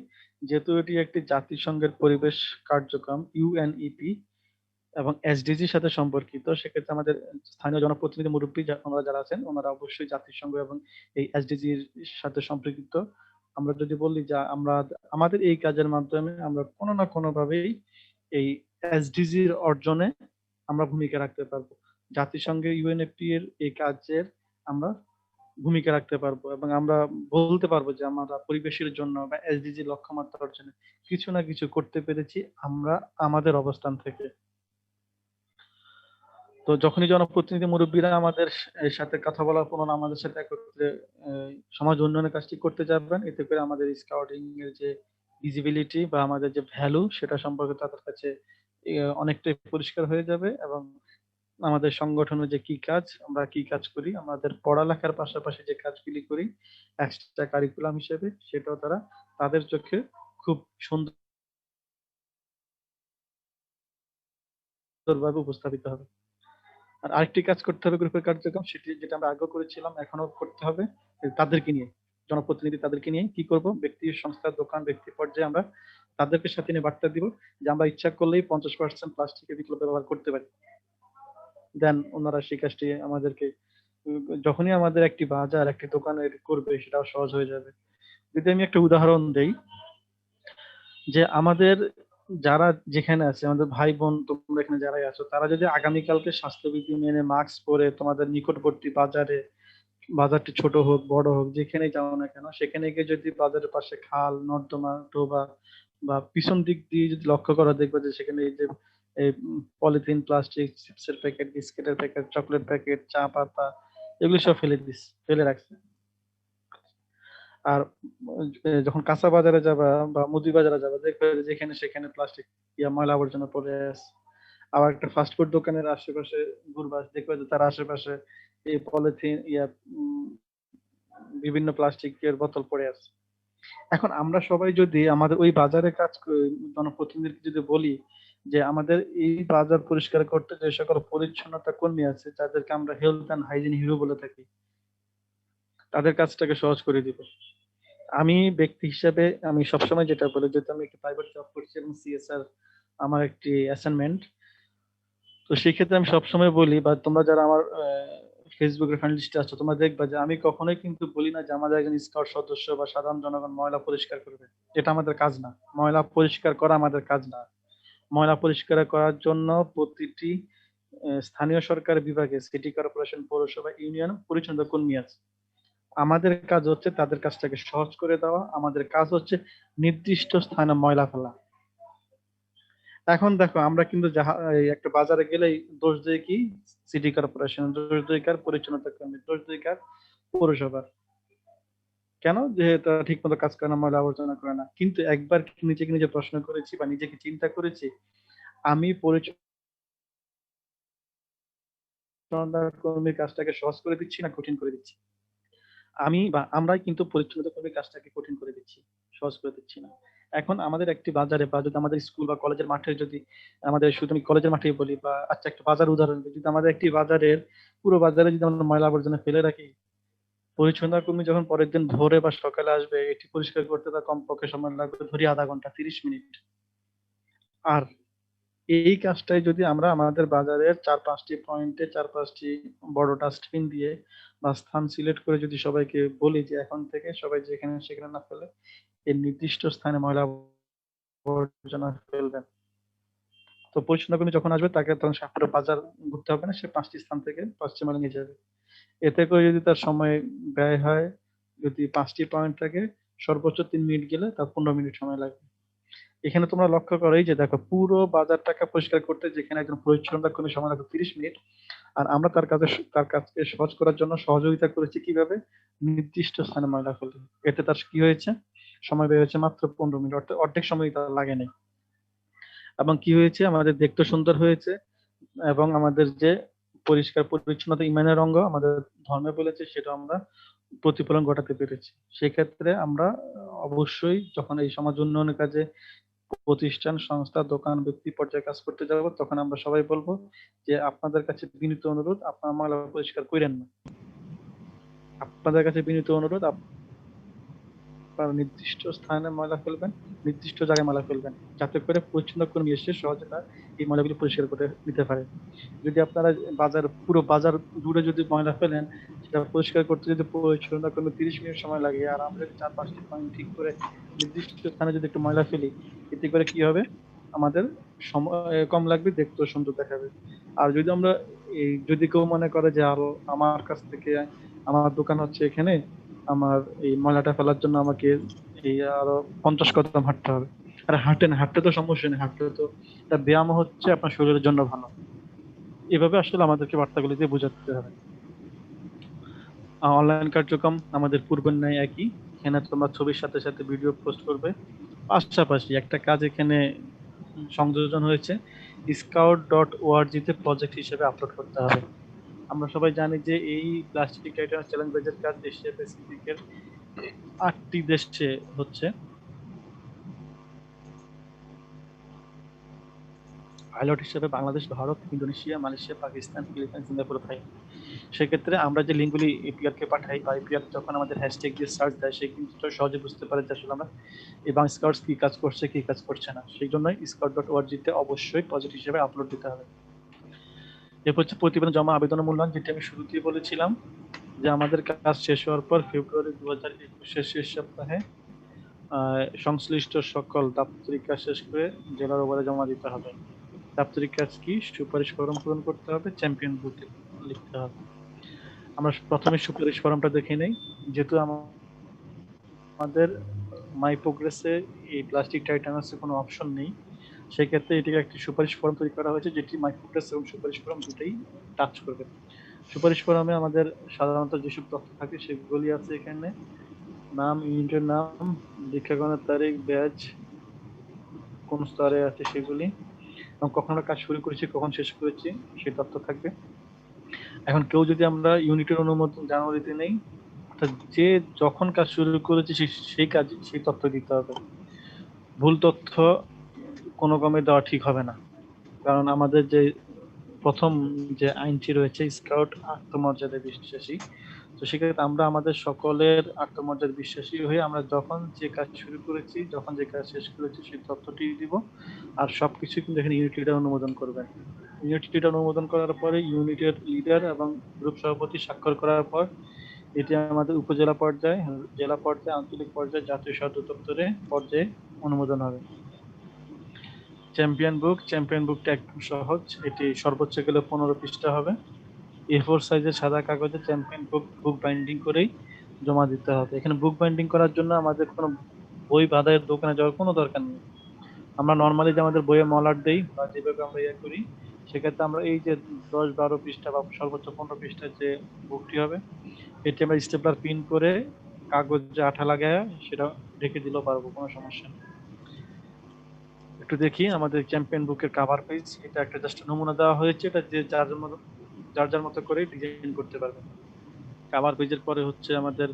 যেহেতু এটি একটি জাতিসংঘের পরিবেশ কার্যক্রম ইউএনইপি এবং এসডিজির সাথে সম্পর্কিত, সেক্ষেত্রে আমাদের স্থানীয় জনপ্রতিনিধি মুরব্বী ওনারা যারা আছেন ওনারা অবশ্যই জাতিসংঘ এবং এই এসডিজির সাথে সম্পর্কিত। আমরা যদি বলি যে আমরা আমাদের এই কাজের মাধ্যমে আমরা কোনো না কোনো ভাবেই এই এসডিজির অর্জনে আমরা ভূমিকা রাখতে পারবো। জাতিসংঘে ইউএনএফপি এর এই কাজের আমরা ভূমিকা রাখতে পারবো এবং আমরা বলতে পারবো যে আমরা পরিবেশের জন্য বা এসডিজি লক্ষ্যমাত্রা অর্জনে কিছু না কিছু করতে পেরেছি আমরা আমাদের অবস্থান থেকে। তো যখনই জনপ্রতিনিধি মুরব্বীরা আমাদের এর সাথে কথা বলার পর আমাদের সাথে একত্রে সমাজ উন্নয়নের কাজটি করতে যাবেন, এতে করে আমাদের স্কাউটিং এর যে ভিজিবিলিটি বা আমাদের যে ভ্যালু সেটা সম্পর্কে তাদের কাছে অনেকটাই পরিষ্কার হয়ে যাবে এবং আমাদের সংগঠনের যে কি কাজ, আমরা কি কাজ করি, আমাদের পড়ালেখার পাশাপাশি যে কাজগুলি করি এক্সট্রা কারিকুলাম হিসেবে, সেটাও তারা তাদের চোখে খুব সুন্দরভাবে উপস্থাপিত হবে। আর আরেকটি কাজ করতে হবে গ্রুপের কার্যক্রম, সেটি যেটা আমরা আগে করেছিলাম এখনো করতে হবে, তাদেরকে নিয়ে, জনপ্রতিনিধি তাদেরকে নিয়ে কি করব, ব্যক্তি সংস্থা দোকান ব্যক্তি পর্যায়ে আমরা তাদেরকে সাথে নিয়ে বার্তা দিব যে আমরা ইচ্ছা করলেই 50% প্লাস্টিকের বিকল্প ব্যবহার করতে পারি। দেন ওনারা সেই কাজটি আমাদেরকে যখনই আমাদের একটি বাজার একটি দোকানের করবে সেটাও সহজ হয়ে যাবে। যদি আমি একটা উদাহরণ দেই, যে আমাদের যারা যেখানে আছে আমাদের ভাই বোন তোমরা এখানে যারাই আছো, তারা যদি আগামীকালকে স্বাস্থ্যবিধি মেনে মাস্ক পরে তোমাদের নিকটবর্তী বাজারে, বাজারটি ছোট হোক বড় হোক যেখানেই যাও না কেন, সেখানে গিয়ে যদি বাজারের পাশে খাল নর্দমা ডোবা বা পিছন দিক দিয়ে যদি লক্ষ্য করা, দেখবে যে সেখানে এই যে পলিথিন প্লাস্টিক চিপসের প্যাকেট বিস্কিটের প্যাকেট চকলেট প্যাকেট চা পাতা এগুলো সব ফেলে রাখছে। আর যখন কাঁচা বাজারে যাবা বা মুদি বাজারে যাবা, দেখবে যেখানে সেখানে প্লাস্টিক ময়লা আবর্জনা পড়ে আছে। আবার একটা ফাস্টফুড দোকানের আশেপাশে ঘুরবা, দেখবে যে তার আশেপাশে এই পলিথিন বিভিন্ন প্লাস্টিকের বোতল পড়ে আছে। এখন আমরা সবাই যদি আমাদের ওই বাজারে কাজ জনপ্রতিনিধিকে যদি বলি যে আমাদের এই বাজার পরিষ্কার করতে যে সকল পরিচ্ছন্নতা কর্মী আছে যাদেরকে আমরা হেলথ অ্যান্ড হাইজিন হিরো বলে থাকি, তাদের কাজটাকে সহজ করে দিব। আমি ব্যক্তি হিসেবে আমি সবসময় যেটা বলি, যেহেতু আমি একটি প্রাইভেট জব করছি এবং সিএসআর আমার একটি অ্যাসাইনমেন্ট, তো সেই ক্ষেত্রে আমি সবসময় বলি, বা তোমরা যারা আমার ফেসবুকের ফ্রেন্ড লিস্টে আছো তোমরা দেখবা যে আমি কখনোই কিন্তু বলি না যে আমাদের একজন স্কাউট সদস্য বা সাধারণ জনগণ ময়লা পরিষ্কার করবে, এটা আমাদের কাজ না। ময়লা পরিষ্কার করা আমাদের কাজ না। ময়লা পরিষ্কার করার জন্য প্রতিটি স্থানীয় সরকার বিভাগে সিটি কর্পোরেশন পৌরসভা ইউনিয়ন পরিচ্ছন্নতা কর্মী আছে। আমাদের কাজ হচ্ছে তাদের কাজটাকে সহজ করে দেওয়া, আমাদের কাজ হচ্ছে নির্দিষ্ট স্থানে ময়লা ফেলা। এখন দেখো আমরা কিন্তু একটা বাজারে গেলেই দোষ দেয় কি সিটি কর্পোরেশন, দোষ দেয় কার পরিচ্ছন্নতা কর্মী, দোষ দেয় কার পৌরসভার। কেন? যে তারা ঠিক মতো কাজ করে না, ময়লা আবর্জনা করে না। কিন্তু একবার নিজেকে নিজে প্রশ্ন করেছি বা নিজেকে চিন্তা করেছি, আমি পরিচ্ছন্নতা কর্মীর কাজটাকে সহজ করে দিচ্ছি না কঠিন করে দিচ্ছি? আমি বা আমরাই কিন্তু পরিচ্ছন্নতা কর্মীর কাজটাকে কঠিন করে দিচ্ছি, সহজ করে দিচ্ছি না। এখন আমাদের একটি বাজারে বা যদি আমাদের স্কুল বা কলেজের মাঠে, যদি আমাদের শুধু আমি কলেজের মাঠেই বলি, বা আচ্ছা একটা বাজার উদাহরণ দিই, যদি আমাদের একটি বাজারের পুরো বাজারে যদি আমরা ময়লা আবর্জনা ফেলে রাখি, পরিচ্ছন্নতা কর্মী যখন পরের দিন ভোরে বা সকালে আসবে এটি পরিষ্কার করতে তার কমপক্ষে সময় লাগবে ধরি আধা ঘন্টা 30 মিনিট। আর এই কাজটাই যদি আমরা আমাদের বাজারের 4-5টি পয়েন্টে 4-5টি বড় ডাস্টবিন দিয়ে বা স্থান সিলেক্ট করে যদি সবাইকে বলি যে এখন থেকে সবাই যেখানে সেখানে না ফেলে এই নির্দিষ্ট স্থানে ময়লা আবর্জনা ফেলবেন, তো পরিচ্ছন্ন কর্মী যখন আসবে তাকে তখন সাতটা বাজার ঘুরতে হবে না, সে 5টি স্থান থেকে 5টি ময়লা নিয়ে যাবে। এতে করে যদি তার সময় ব্যয় হয়, যদি 5টি পয়েন্ট থাকে সর্বোচ্চ 3 মিনিট গেলে তার 15 মিনিট সময় লাগবে। এখানে তোমরা লক্ষ্য করো এই যে দেখো পুরো বাজারটাকে পরিষ্কার করতে যেখানে একজন পরিচ্ছন্নতা কর্মী সময় লাগবে 30 মিনিট, আর আমরা তার কাজকে সহজ করার জন্য সহযোগিতা করেছি কিভাবে, নির্দিষ্ট স্থানে ময়লা ফেলে। এতে তার কি হয়েছে, সময় ব্যয় হয়েছে মাত্র 15 মিনিট, অর্ধেক সময় তার লাগে নাই। এবং কি হয়েছে, আমাদের দেখতে সুন্দর হয়েছে এবং আমাদের যে পরিষ্কার পরিচ্ছন্নতা ইমানের অঙ্গ আমাদের ধর্মে বলেছে সেটা আমরা প্রতিফলন ঘটাতে পেরেছি। সেক্ষেত্রে আমরা অবশ্যই যখন এই সমাজ উন্নয়নের কাজে প্রতিষ্ঠান সংস্থা দোকান ব্যক্তি পর্যায়ে কাজ করতে যাব, তখন আমরা সবাই বলবো যে আপনাদের কাছে বিনীত অনুরোধ আপনারা ময়লা পরিষ্কার করেন না, আপনাদের কাছে বিনীত অনুরোধ আপনারা নির্দিষ্ট স্থানে ময়লা ফেলবেন, নির্দিষ্ট জায়গায় ময়লা ফেলবেন, যাতে করে পরিচ্ছন্ন কর্মী এসে সহজে এই ময়লাগুলো পরিষ্কার করে নিতে পারে। যদি আপনারা পুরো বাজার দূরে যদি ময়লা ফেলেন, সেটা পরিষ্কার করতে যদি পরিচ্ছন্ন কর্মী 30 মিনিট সময় লাগে, আর আমরা যদি 4-5টি পয়েন্ট ঠিক করে নির্দিষ্ট স্থানে যদি একটু ময়লা ফেলি, এতে করে কি হবে, আমাদের সময় কম লাগবে, দেখতেও সুন্দর দেখাবে। আর যদি আমরা এই যদি কেউ মনে করে যে আরো আমার কাছ থেকে আমার দোকান হচ্ছে এখানে, আমার এই ময়লাটা ফেলার জন্য আমাকে এই আরো 50 কদম হাঁটতে হবে, আর হাঁটেন, হাঁটতে তো সমস্যা নেই, হাঁটতে তো এটা ব্যায়াম হচ্ছে, আপনার শরীরের জন্য ভালো। এভাবে আসলে আমাদেরকে বার্তাগুলি দিয়ে বোঝাতে হবে। অনলাইন কার্যক্রম আমাদের পূর্বের ন্যায় একই। এখানে তোমরা ছবির সাথে সাথে ভিডিও পোস্ট করবে। পাশাপাশি একটা কাজ এখানে সংযোজন হয়েছে, scout.org তে প্রজেক্ট হিসেবে আপলোড করতে হবে। আমরা সবাই জানি যে এই প্লাস্টিক টাইটানাস চ্যালেঞ্জ ব্যাচের কাজ এশিয়া প্যাসিফিকের 8টি দেশে হচ্ছে। পাইলট হিসেবে Bangladesh, Bharat, Indonesia, Malaysia, Pakistan, Philippines, Singapore, Thailand. সেক্ষেত্রে আমরা যে লিঙ্কগুলি এপিআর কে পাঠাই বা এপিআর যখন আমাদের হ্যাশট্যাগ দিয়ে সার্চ দেয়, সে কিন্তু সহজে বুঝতে পারে যে আসলে আমরা এবং স্কাউটস কি কাজ করছে কি কাজ করছে না। সেই জন্যই scout.org তে অবশ্যই প্রজেক্ট হিসেবে আপলোড দিতে হবে। এরপর হচ্ছে প্রতিবেদন জমা, আবেদন ও মূল্যায়ন, যেটা আমি শুরুতেই বলেছিলাম যে আমাদের কাজ শেষ হওয়ার পর ফেব্রুয়ারি 2021 শেষ সপ্তাহে সংশ্লিষ্ট সকল দাপ্তরিক কাজ শেষ করে জেলার ওভারে জমা দিতে হবে। দাপ্তরিক কাজ কি? সুপারিশ ফর্ম পূরণ করতে হবে, চ্যাম্পিয়ন বুক লিখতে হবে। আমরা প্রথমে সুপারিশ ফর্মটা দেখে নেই। যেহেতু আমাদের মাই প্রোগ্রেসে এই প্লাস্টিক টাইটানাসে কোনো অপশন নেই, সেক্ষেত্রে এটিকে একটি সুপারিশ ফর্ম তৈরি করা হয়েছে, যেটি মাই প্রোগ্রেস এবং সুপারিশ ফর্ম দুটোই টাচ করবে। সুপারিশ ফর্মে আমাদের সাধারণত যেসব তথ্য থাকে সেগুলি আছে এখানে: নাম, ইউনিটের নাম, দীক্ষাগ্রহণের তারিখ, ব্যাচ, কোন স্তরে আছে সেগুলি, এবং কখন আমরা কাজ শুরু করেছি, কখন শেষ করেছি সেই তথ্য থাকবে। এখন কেউ যদি আমরা ইউনিটের অনুমোদন জানুয়ারিতে নেই, অর্থাৎ যে যখন কাজ শুরু করেছি সেই তথ্য দিতে হবে। ভুল তথ্য কোনো ক্রমে দেওয়া ঠিক হবে না, কারণ আমাদের যে প্রথম যে আইনটি রয়েছে স্কাউট আত্মমর্যাদায় বিশ্বাসী, তো সেক্ষেত্রে আমরা আমাদের সকলের আত্মমর্যাদা বিশ্বাসী হয়ে আমরা যখন যে কাজ শুরু করেছি, যখন যে কাজ শেষ করেছি সেই তথ্যটি দিব। আর সবকিছু কিন্তু এখানে ইউনিট লিডার অনুমোদন করবেন। ইউনিট লিডার অনুমোদন করার পরে ইউনিটের লিডার এবং গ্রুপ সভাপতি স্বাক্ষর করার পর এটি আমাদের উপজেলা পর্যায়ে, জেলা পর্যায়ে, আঞ্চলিক পর্যায়ে, জাতীয় সদর দপ্তরে পর্যায়ে অনুমোদন হবে। চ্যাম্পিয়ন বুকটা একদম সহজ, এটি সর্বোচ্চ গেলে 15 পৃষ্ঠা হবে। A4 সাইজের সাদা কাগজে চ্যাম্পিয়ন বুক বাইন্ডিং করেই জমা দিতে হবে। এখানে বুক বাইন্ডিং করার জন্য আমাদের কোনো বই বাঁধাইয়ের দোকানে যাওয়ার কোনো দরকার নেই। আমরা নর্মালি যে আমাদের বইয়ে মলাট দেই বা যেভাবে আমরা করি, সেক্ষেত্রে আমরা এই যে 10-12 পৃষ্ঠা বা সর্বোচ্চ 15 পৃষ্ঠার যে বুকটি হবে, এটি আমরা স্টেপলার পিন করে কাগজে আঠা লাগায় সেটা ঢেকে দিলেও পারবো, কোনো সমস্যা নেই। একটু দেখি আমাদের চ্যাম্পিয়ন বুকের কভার পেজ, এটা একটা জাস্ট নমুনা দেওয়া হয়েছে, এটা যে যার যার মতো করে ডিজাইন করতে পারবে। কভার পেজের পরে হচ্ছে আমাদের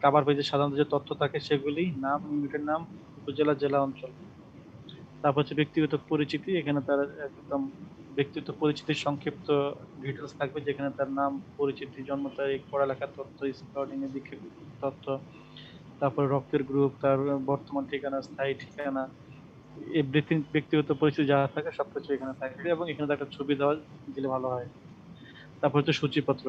কভার পেজে সাধারণত যে তথ্য থাকে সেগুলি: নাম, ইউনিটের নাম, উপজেলা, জেলা, অঞ্চল। তারপর হচ্ছে ব্যক্তিগত পরিচিতি, এখানে তার একদম ব্যক্তিগত পরিচিতির সংক্ষিপ্ত ডিটেলস থাকবে, যেখানে তার নাম, পরিচিতি, জন্ম তারিখ, পড়ালেখার তথ্য, স্কাউটিং এর দিকের তথ্য, তারপর রক্তের গ্রুপ, তার বর্তমান ঠিকানা, স্থায়ী ঠিকানা, এভরিথিং ব্যক্তিগত পরিচিতি যা থাকে সবকিছু এখানে থাকবে, এবং এখানে একটা ছবি দেওয়া দিলে ভালো হয়। তারপর হচ্ছে সূচিপত্র,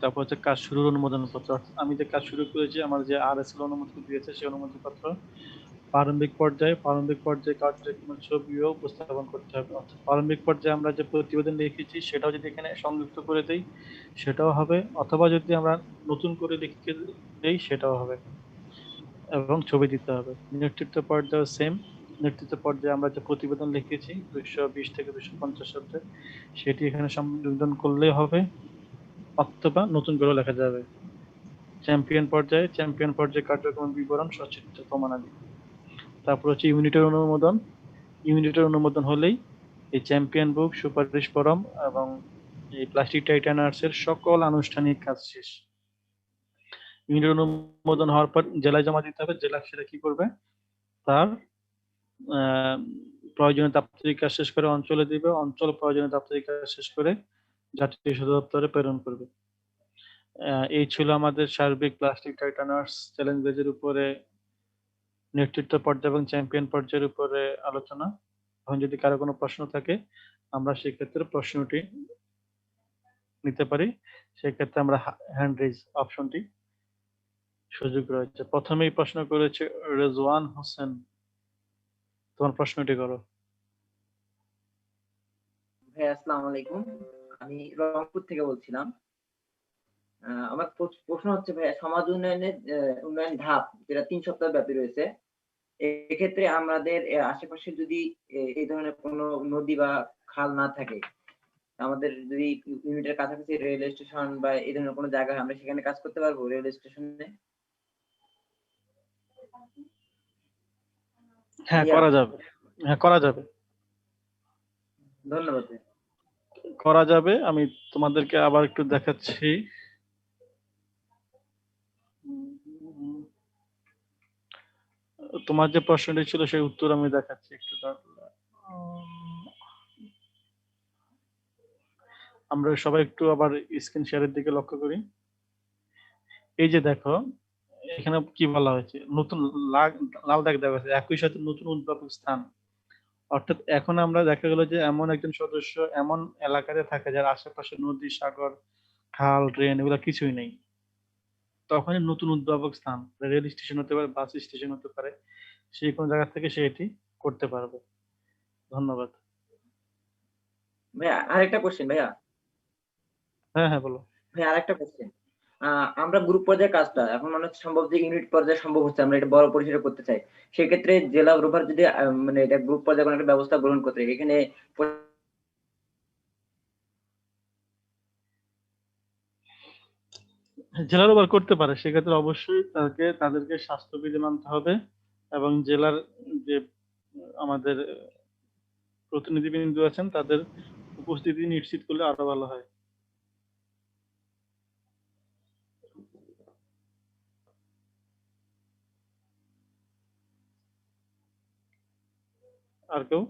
তারপর হচ্ছে কাজ শুরুর অনুমোদন পত্র, আমি যে কাজ শুরু করেছি আমার যে RSL অনুমতি দিয়েছে সেই অনুমতি পত্র। প্রারম্ভিক পর্যায়ে কার্যক্রমের ছবিও উপস্থাপন করতে হবে। অর্থাৎ প্রারম্ভিক পর্যায়ে আমরা যে প্রতিবেদন লিখেছি সেটাও যদি এখানে সংযুক্ত করে দেই সেটাও হবে, অথবা যদি আমরা নতুন করে লিখে দেই সেটাও হবে, এবং ছবি দিতে হবে। নেতৃত্ব পর্যায়ে সেম, নেতৃত্ব পর্যায়ে আমরা যে প্রতিবেদন লিখেছি 220 থেকে 250 শব্দে, সেটি এখানে সংযোজন করলেই হবে, অথবা নতুন করে লেখা যাবে। চ্যাম্পিয়ন পর্যায়ে কার্যক্রম বিবরণ, সচিত্র প্রমাণাদি। তারপর হচ্ছে ইউনিটের অনুমোদন হলেই এই চ্যাম্পিয়ন বুক, সুপারিশ ফরম এবং এই প্লাস্টিক টাইটানার্স এর সকল আনুষ্ঠানিক কাজ শেষ। ইউনিটের অনুমোদন হওয়ার পর জেলায় জমা দিতে হবে। জেলা সেটা কি করবে, তার প্রয়োজনীয় দাপ্তরিক কাজ শেষ করে অঞ্চলে দিবে, অঞ্চল প্রয়োজনীয় দাপ্তরিক কাজ শেষ করে জাতীয় সদর দপ্তরে প্রেরণ করবে। এই ছিল আমাদের সার্বিক প্লাস্টিক টাইটানার্স চ্যালেঞ্জ বেজের উপরে নেতৃত্ব পর্যায়ে এবং চ্যাম্পিয়ন পর্যায়ের উপরে আলোচনা। এখন যদি কারো কোনো প্রশ্ন থাকে আমরা সেক্ষেত্রে প্রশ্নটি নিতে পারি, সেক্ষেত্রে আমরা হ্যান্ড রেজ অপশনটি সুযোগ রয়েছে। প্রথমেই প্রশ্ন করেছে রেজওয়ান হোসেন, তোমার প্রশ্নটি করো। ভাইয়া আসসালামু আলাইকুম। আমি রংপুর থেকে বলছিলাম। আমার প্রশ্ন হচ্ছে ভাইয়া, সমাজ উন্নয়নের উন্নয়ন ধাপ যেটা 3 সপ্তাহ ব্যাপী রয়েছে, এক্ষেত্রে আমাদের আশেপাশে যদি এই ধরনের কোনো নদী বা খাল না থাকে, আমাদের যদি ইউনিটের কাছাকাছি রেল স্টেশন বা এই ধরনের কোনো জায়গা হয়, আমরা সেখানে কাজ করতে পারবো রেল স্টেশনে? হ্যাঁ, ভাইয়া, করা যাবে। হ্যাঁ, করা যাবে। ধন্যবাদ ভাইয়া। করা যাবে। আমি তোমাদেরকে আবার একটু দেখাচ্ছি। তোমার যে প্রশ্নটি ছিল সেই উত্তর আমি দেখাচ্ছি একটু দাঁড়াও। আমরা সবাই একটু আবার স্ক্রিন শেয়ারের দিকে লক্ষ্য করি। এই যে দেখো, এখানে কি বলা হয়েছে, নতুন লাল দাগ দেওয়া হয়েছে, একই সাথে নতুন উদ্ভাবক স্থান। অর্থাৎ এখন আমরা দেখা গেল যে এমন একজন সদস্য এমন এলাকাতে থাকে যার আশেপাশে নদী, সাগর, খাল, ট্রেন এগুলো কিছুই নেই, তখনই নতুন উদ্ভাবক স্থান, রেল স্টেশন হতে পারে, বাস স্টেশন হতে পারে, সেই কোন জায়গা থেকে সে এটি করতে পারবে। ধন্যবাদ। ভাইয়া আরেকটা কোশ্চেন ভাইয়া। হ্যাঁ হ্যাঁ, বলো। ভাইয়া আরেকটা কোশ্চেন। আমরা গ্রুপ পর্যায়ে কাজটা এখন মনে হচ্ছে সম্ভব যে ইউনিট পর্যায়ে সম্ভব হচ্ছে, আমরা এটা বড় পরিসরে করতে চাই। সেক্ষেত্রে জেলা রোভার যদি মানে এটা গ্রুপ পর্যায়ে কোনো একটা ব্যবস্থা গ্রহণ করতে এখানে জেলার ওভার করতে পারে, সেক্ষেত্রে অবশ্যই তাদেরকে স্বাস্থ্যবিধি মানতে হবে এবং জেলার যে আমাদের প্রতিনিধিবৃন্দ আছেন তাদের উপস্থিতি নিশ্চিত করলে আরো ভালো হয়। আর কেউ?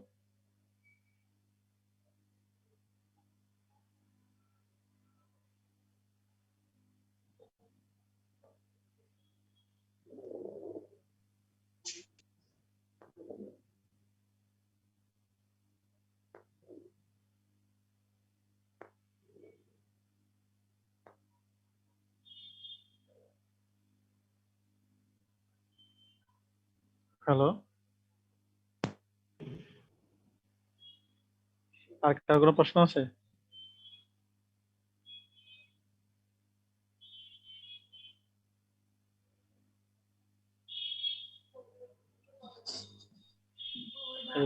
হ্যালো, আর কার কোনো প্রশ্ন আছে?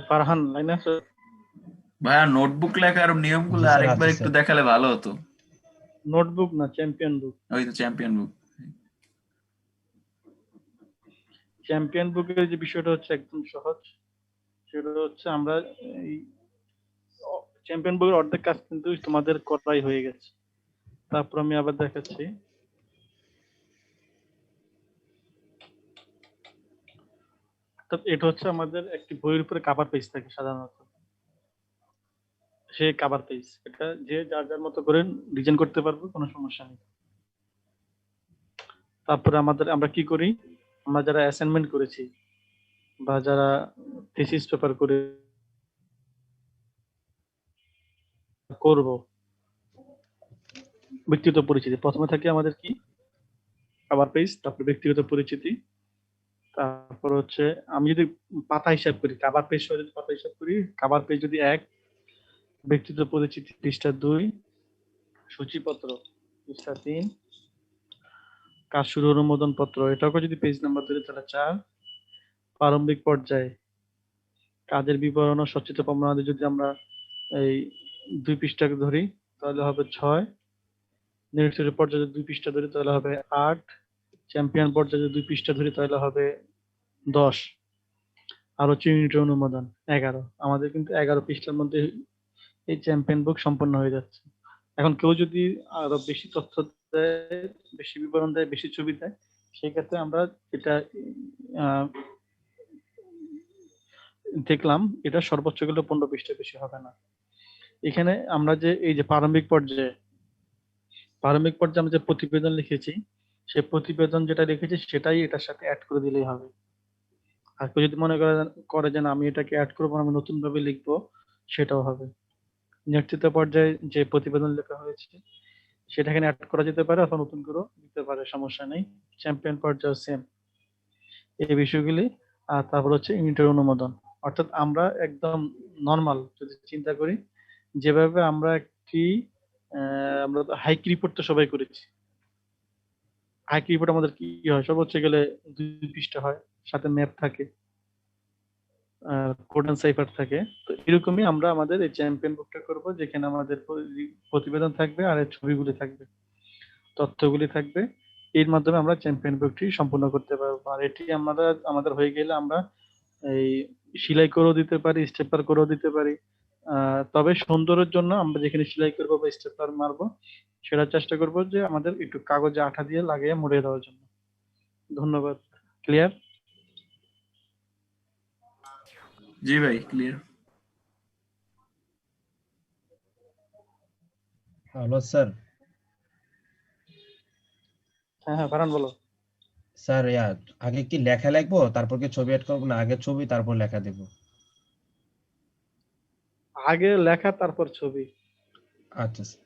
ফারহান লাইনে আছে? ভাইয়া নোটবুক লেখার নিয়মগুলো আরেকবার একটু দেখালে ভালো হতো। নোটবুক না, চ্যাম্পিয়ন বুক। ওই তো চ্যাম্পিয়ন বুক। চ্যাম্পিয়ন বুকের যে বিষয়টা হচ্ছে একদম সহজ। সেটা হচ্ছে আমরা এই চ্যাম্পিয়ন বুকের অর্ধেক কাজ কিন্তু তোমাদের করাই হয়ে গেছে। তারপর আমি আবার দেখাচ্ছি। এটা হচ্ছে আমাদের একটি বইয়ের উপরে কভার পেজ থাকে সাধারণত, সেই কভার পেজ, এটা যে যার যার মতো করে ডিজাইন করতে পারবো, কোনো সমস্যা নেই। তারপরে আমরা কি করি, আমরা যারা অ্যাসাইনমেন্ট করেছি বা যারা থিসিস পেপার করে করব, ব্যক্তিগত পরিচিতি প্রথমে থাকে আমাদের কি কভার পেজ, তারপর ব্যক্তিগত পরিচিতি, তারপর হচ্ছে আমি যদি পাতা হিসাব করি, কভার পেজ যদি পাতা হিসাব করি, কভার পেজ যদি 1, ব্যক্তিগত পরিচিতি পৃষ্ঠা 2, সূচিপত্র পৃষ্ঠা 3, কাজ শুরু অনুমোদন পত্র এটাকে যদি পেজ নাম্বার ধরি তাহলে 4, প্রারম্ভিক পর্যায়ে কাজের বিবরণ ও সচিত্র প্রমাণাদি যদি আমরা এই 2 পৃষ্ঠাকে ধরি তাহলে হবে 6, নির্দিষ্ট পর্যায়ে 2 পৃষ্ঠা ধরি তাহলে হবে 8, চ্যাম্পিয়ন পর্যায়ে 2 পৃষ্ঠা ধরি তাহলে হবে 10, আর হচ্ছে ইউনিটের অনুমোদন 11। আমাদের কিন্তু 11 পৃষ্ঠার মধ্যে এই চ্যাম্পিয়ন বুক সম্পন্ন হয়ে যাচ্ছে। এখন কেউ যদি আরো বেশি তথ্য দেয়, বেশি বিবরণ দেয়, বেশি ছবি দেয়, সেই ক্ষেত্রে আমরা এটা দেখলাম এটা সর্বোচ্চ গেলে 15 পৃষ্ঠা, বেশি হবে না। এখানে আমরা যে এই যে প্রারম্ভিক পর্যায়ে আমরা যে প্রতিবেদন লিখেছি, সেই প্রতিবেদন যেটা লিখেছি সেটাই এটার সাথে অ্যাড করে দিলেই হবে। আর কেউ যদি মনে করে যে আমি এটাকে অ্যাড করবো, আমি নতুন ভাবে লিখবো, সেটাও হবে। নেতৃত্ব পর্যায়ে যে প্রতিবেদন লেখা হয়েছে সেটা এখানে অ্যাড করা যেতে পারে অথবা নতুন করে দিতে পারে, সমস্যা নেই। চ্যাম্পিয়ন পর্যায়ে সেম এই বিষয়গুলি। আর তারপর হচ্ছে ইউনিটের অনুমোদন, অর্থাৎ আমরা একদম নর্মাল যদি চিন্তা করি যেভাবে আমরা একটি আমরা হাইক রিপোর্ট তো সবাই করেছি। হাইক রিপোর্ট আমাদের কি হয়, সর্বোচ্চ গেলে 2 পৃষ্ঠা হয়, সাথে ম্যাপ থাকে, কোড এন্ড সাইফার থাকে। তো এরকমই আমরা আমাদের এই চ্যাম্পিয়ন বুকটা করব, যেখানে আমাদের প্রতিবেদন থাকবে আর এর ছবিগুলি থাকবে, তথ্যগুলি থাকবে। এর মাধ্যমে আমরা চ্যাম্পিয়ন বুকটি সম্পূর্ণ করতে পারবো। আর এটি আমাদের হয়ে গেলে আমরা এই সেলাই করেও দিতে পারি, স্টেপার করেও দিতে পারি। তবে সৌন্দর্যের জন্য আমরা যেখানে সেলাই করবো বা স্টেপার মারবো, সেটা চেষ্টা করব যে আমাদের একটু কাগজে আঠা দিয়ে লাগিয়ে মুড়িয়ে দেওয়ার জন্য। ধন্যবাদ। ক্লিয়ার? জি ভাই, ক্লিয়ার। Hello sir. হ্যাঁ ফারহান বলো। স্যার আগে কি লেখা লিখবো তারপর কি ছবি অ্যাড করবো, না আগে ছবি তারপর লেখা দেব? আগে লেখা তারপর ছবি। আচ্ছা স্যার,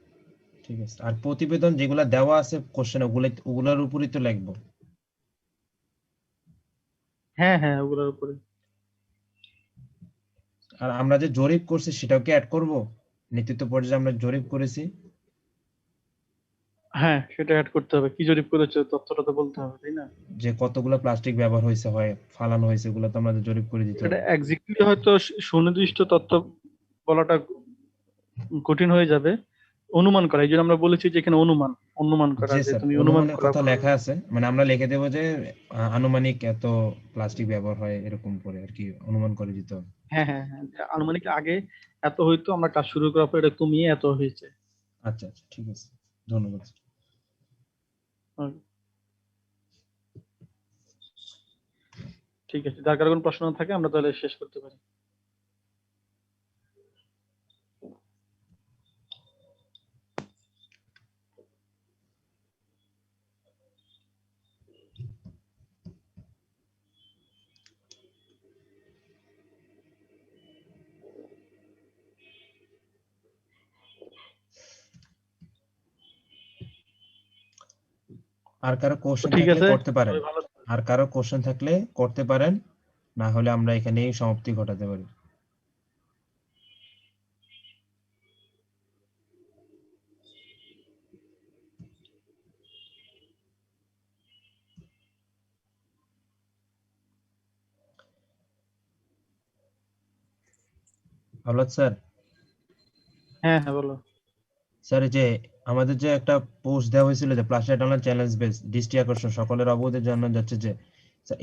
ঠিক আছে। আর প্রতিবেদন যেগুলা দেওয়া আছে কোশ্চেন, ওগুলোর উপরই তো লিখবো? হ্যাঁ হ্যাঁ, ওগুলোর উপরে। আর আমরা যে জরিপ করছি সেটাও কি অ্যাড করব? নেতৃত্ব পর্যায়ে আমরা জরিপ করেছি। হ্যাঁ, সেটা অ্যাড করতে হবে। কি জরিপ করেছে তথ্যটা তো বলতে হবে, তাই না? যে কতগুলো প্লাস্টিক ব্যবহার হয়েছে, হয় ফালানো হয়েছে, এগুলো তো আমাদের জরিপ করে দিতে এটা হবে। এক্স্যাক্টলি হয়তো সুনির্দিষ্ট তথ্য বলাটা কঠিন হয়ে যাবে। অনুমান করা, এই জন্য আমরা বলেছি যে এখানে অনুমান করা, জি যে স্যার, তুমি অনুমান অনুমানের করা। কথা লেখা আছে, মানে আমরা লিখে দেবো যে আনুমানিক এত প্লাস্টিক ব্যবহার হয়, এরকম করে আর কি অনুমান করে দিতে হবে। হ্যাঁ হ্যাঁ হ্যাঁ, আনুমানিক আগে এত হইতো, আমরা কাজ শুরু করার পর এটা কমিয়ে এত হয়েছে। আচ্ছা আচ্ছা, ঠিক আছে, ধন্যবাদ। ঠিক আছে, যার কারণে কোনো প্রশ্ন না থাকে আমরা তাহলে শেষ করতে পারি। আর কারো কোশ্চেন ঠিক থাকলে আছে, করতে পারেন। সবাই ভালো থাকবেন। আর কারো কোশ্চেন থাকলে করতে পারেন, না হলে আমরা এখানেই সমাপ্তি ঘটাতে পারি। হলো স্যার? হ্যাঁ হ্যাঁ বলো। স্যার, এই যে আমাদের যে একটা পোস্ট দেওয়া হয়েছিল যে প্লাস্টিক ডাউনলোড চ্যালেঞ্জ বেস দৃষ্টি আকর্ষণ সকলের অবগতির জন্য যাচ্ছে, যে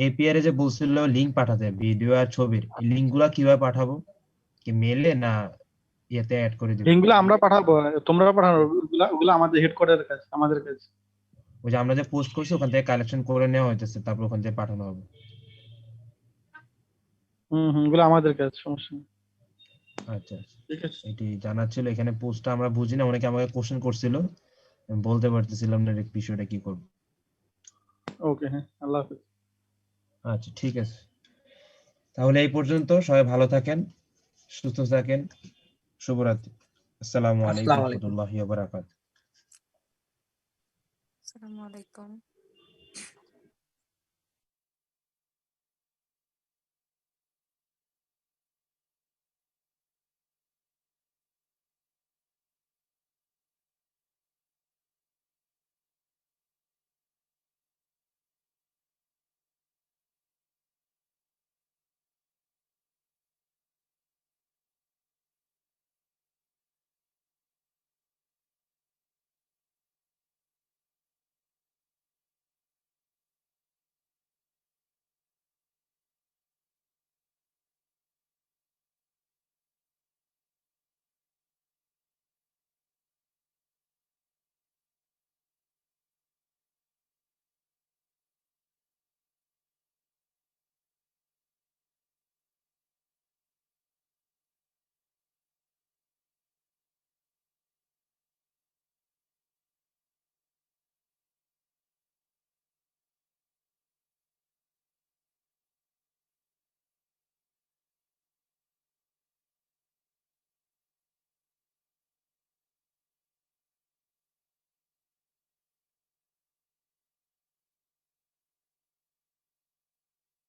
এপিআর এ যে বলছিল লিংক পাঠাতে ভিডিও আর ছবির, এই লিংক গুলা কিভাবে পাঠাবো? কি মেলে না ইয়েতে অ্যাড করে দিব? লিঙ্কগুলো আমরা পাঠাবো, তোমরা পাঠানো, ওগুলো আমাদের হেডকোয়ার্টারের কাজ, আমাদের কাজ। ওই যে আমরা যে পোস্ট করছি ওখান থেকে কালেকশন করে নেওয়া হইতেছে, তারপর ওখান থেকে পাঠানো হবে। ওগুলো আমাদের কাজ, সমস্যা নেই। আচ্ছা আচ্ছা, ঠিক আছে, এটি জানার ছিল। এখানে পোস্টটা আমরা বুঝি না, অনেকে আমাকে কোশ্চেন করছিল, আমি বলতে পারতেছিলাম না এই বিষয়টা কি করব। ওকে, হ্যাঁ, আল্লাহ হাফেজ। আচ্ছা ঠিক আছে, তাহলে এই পর্যন্ত। সবাই ভালো থাকেন, সুস্থ থাকেন, শুভরাত্রি। আসসালামু আলাইকুম ওয়া রাহমাতুল্লাহি ওয়া বারাকাতুহু। আসসালামু আলাইকুম।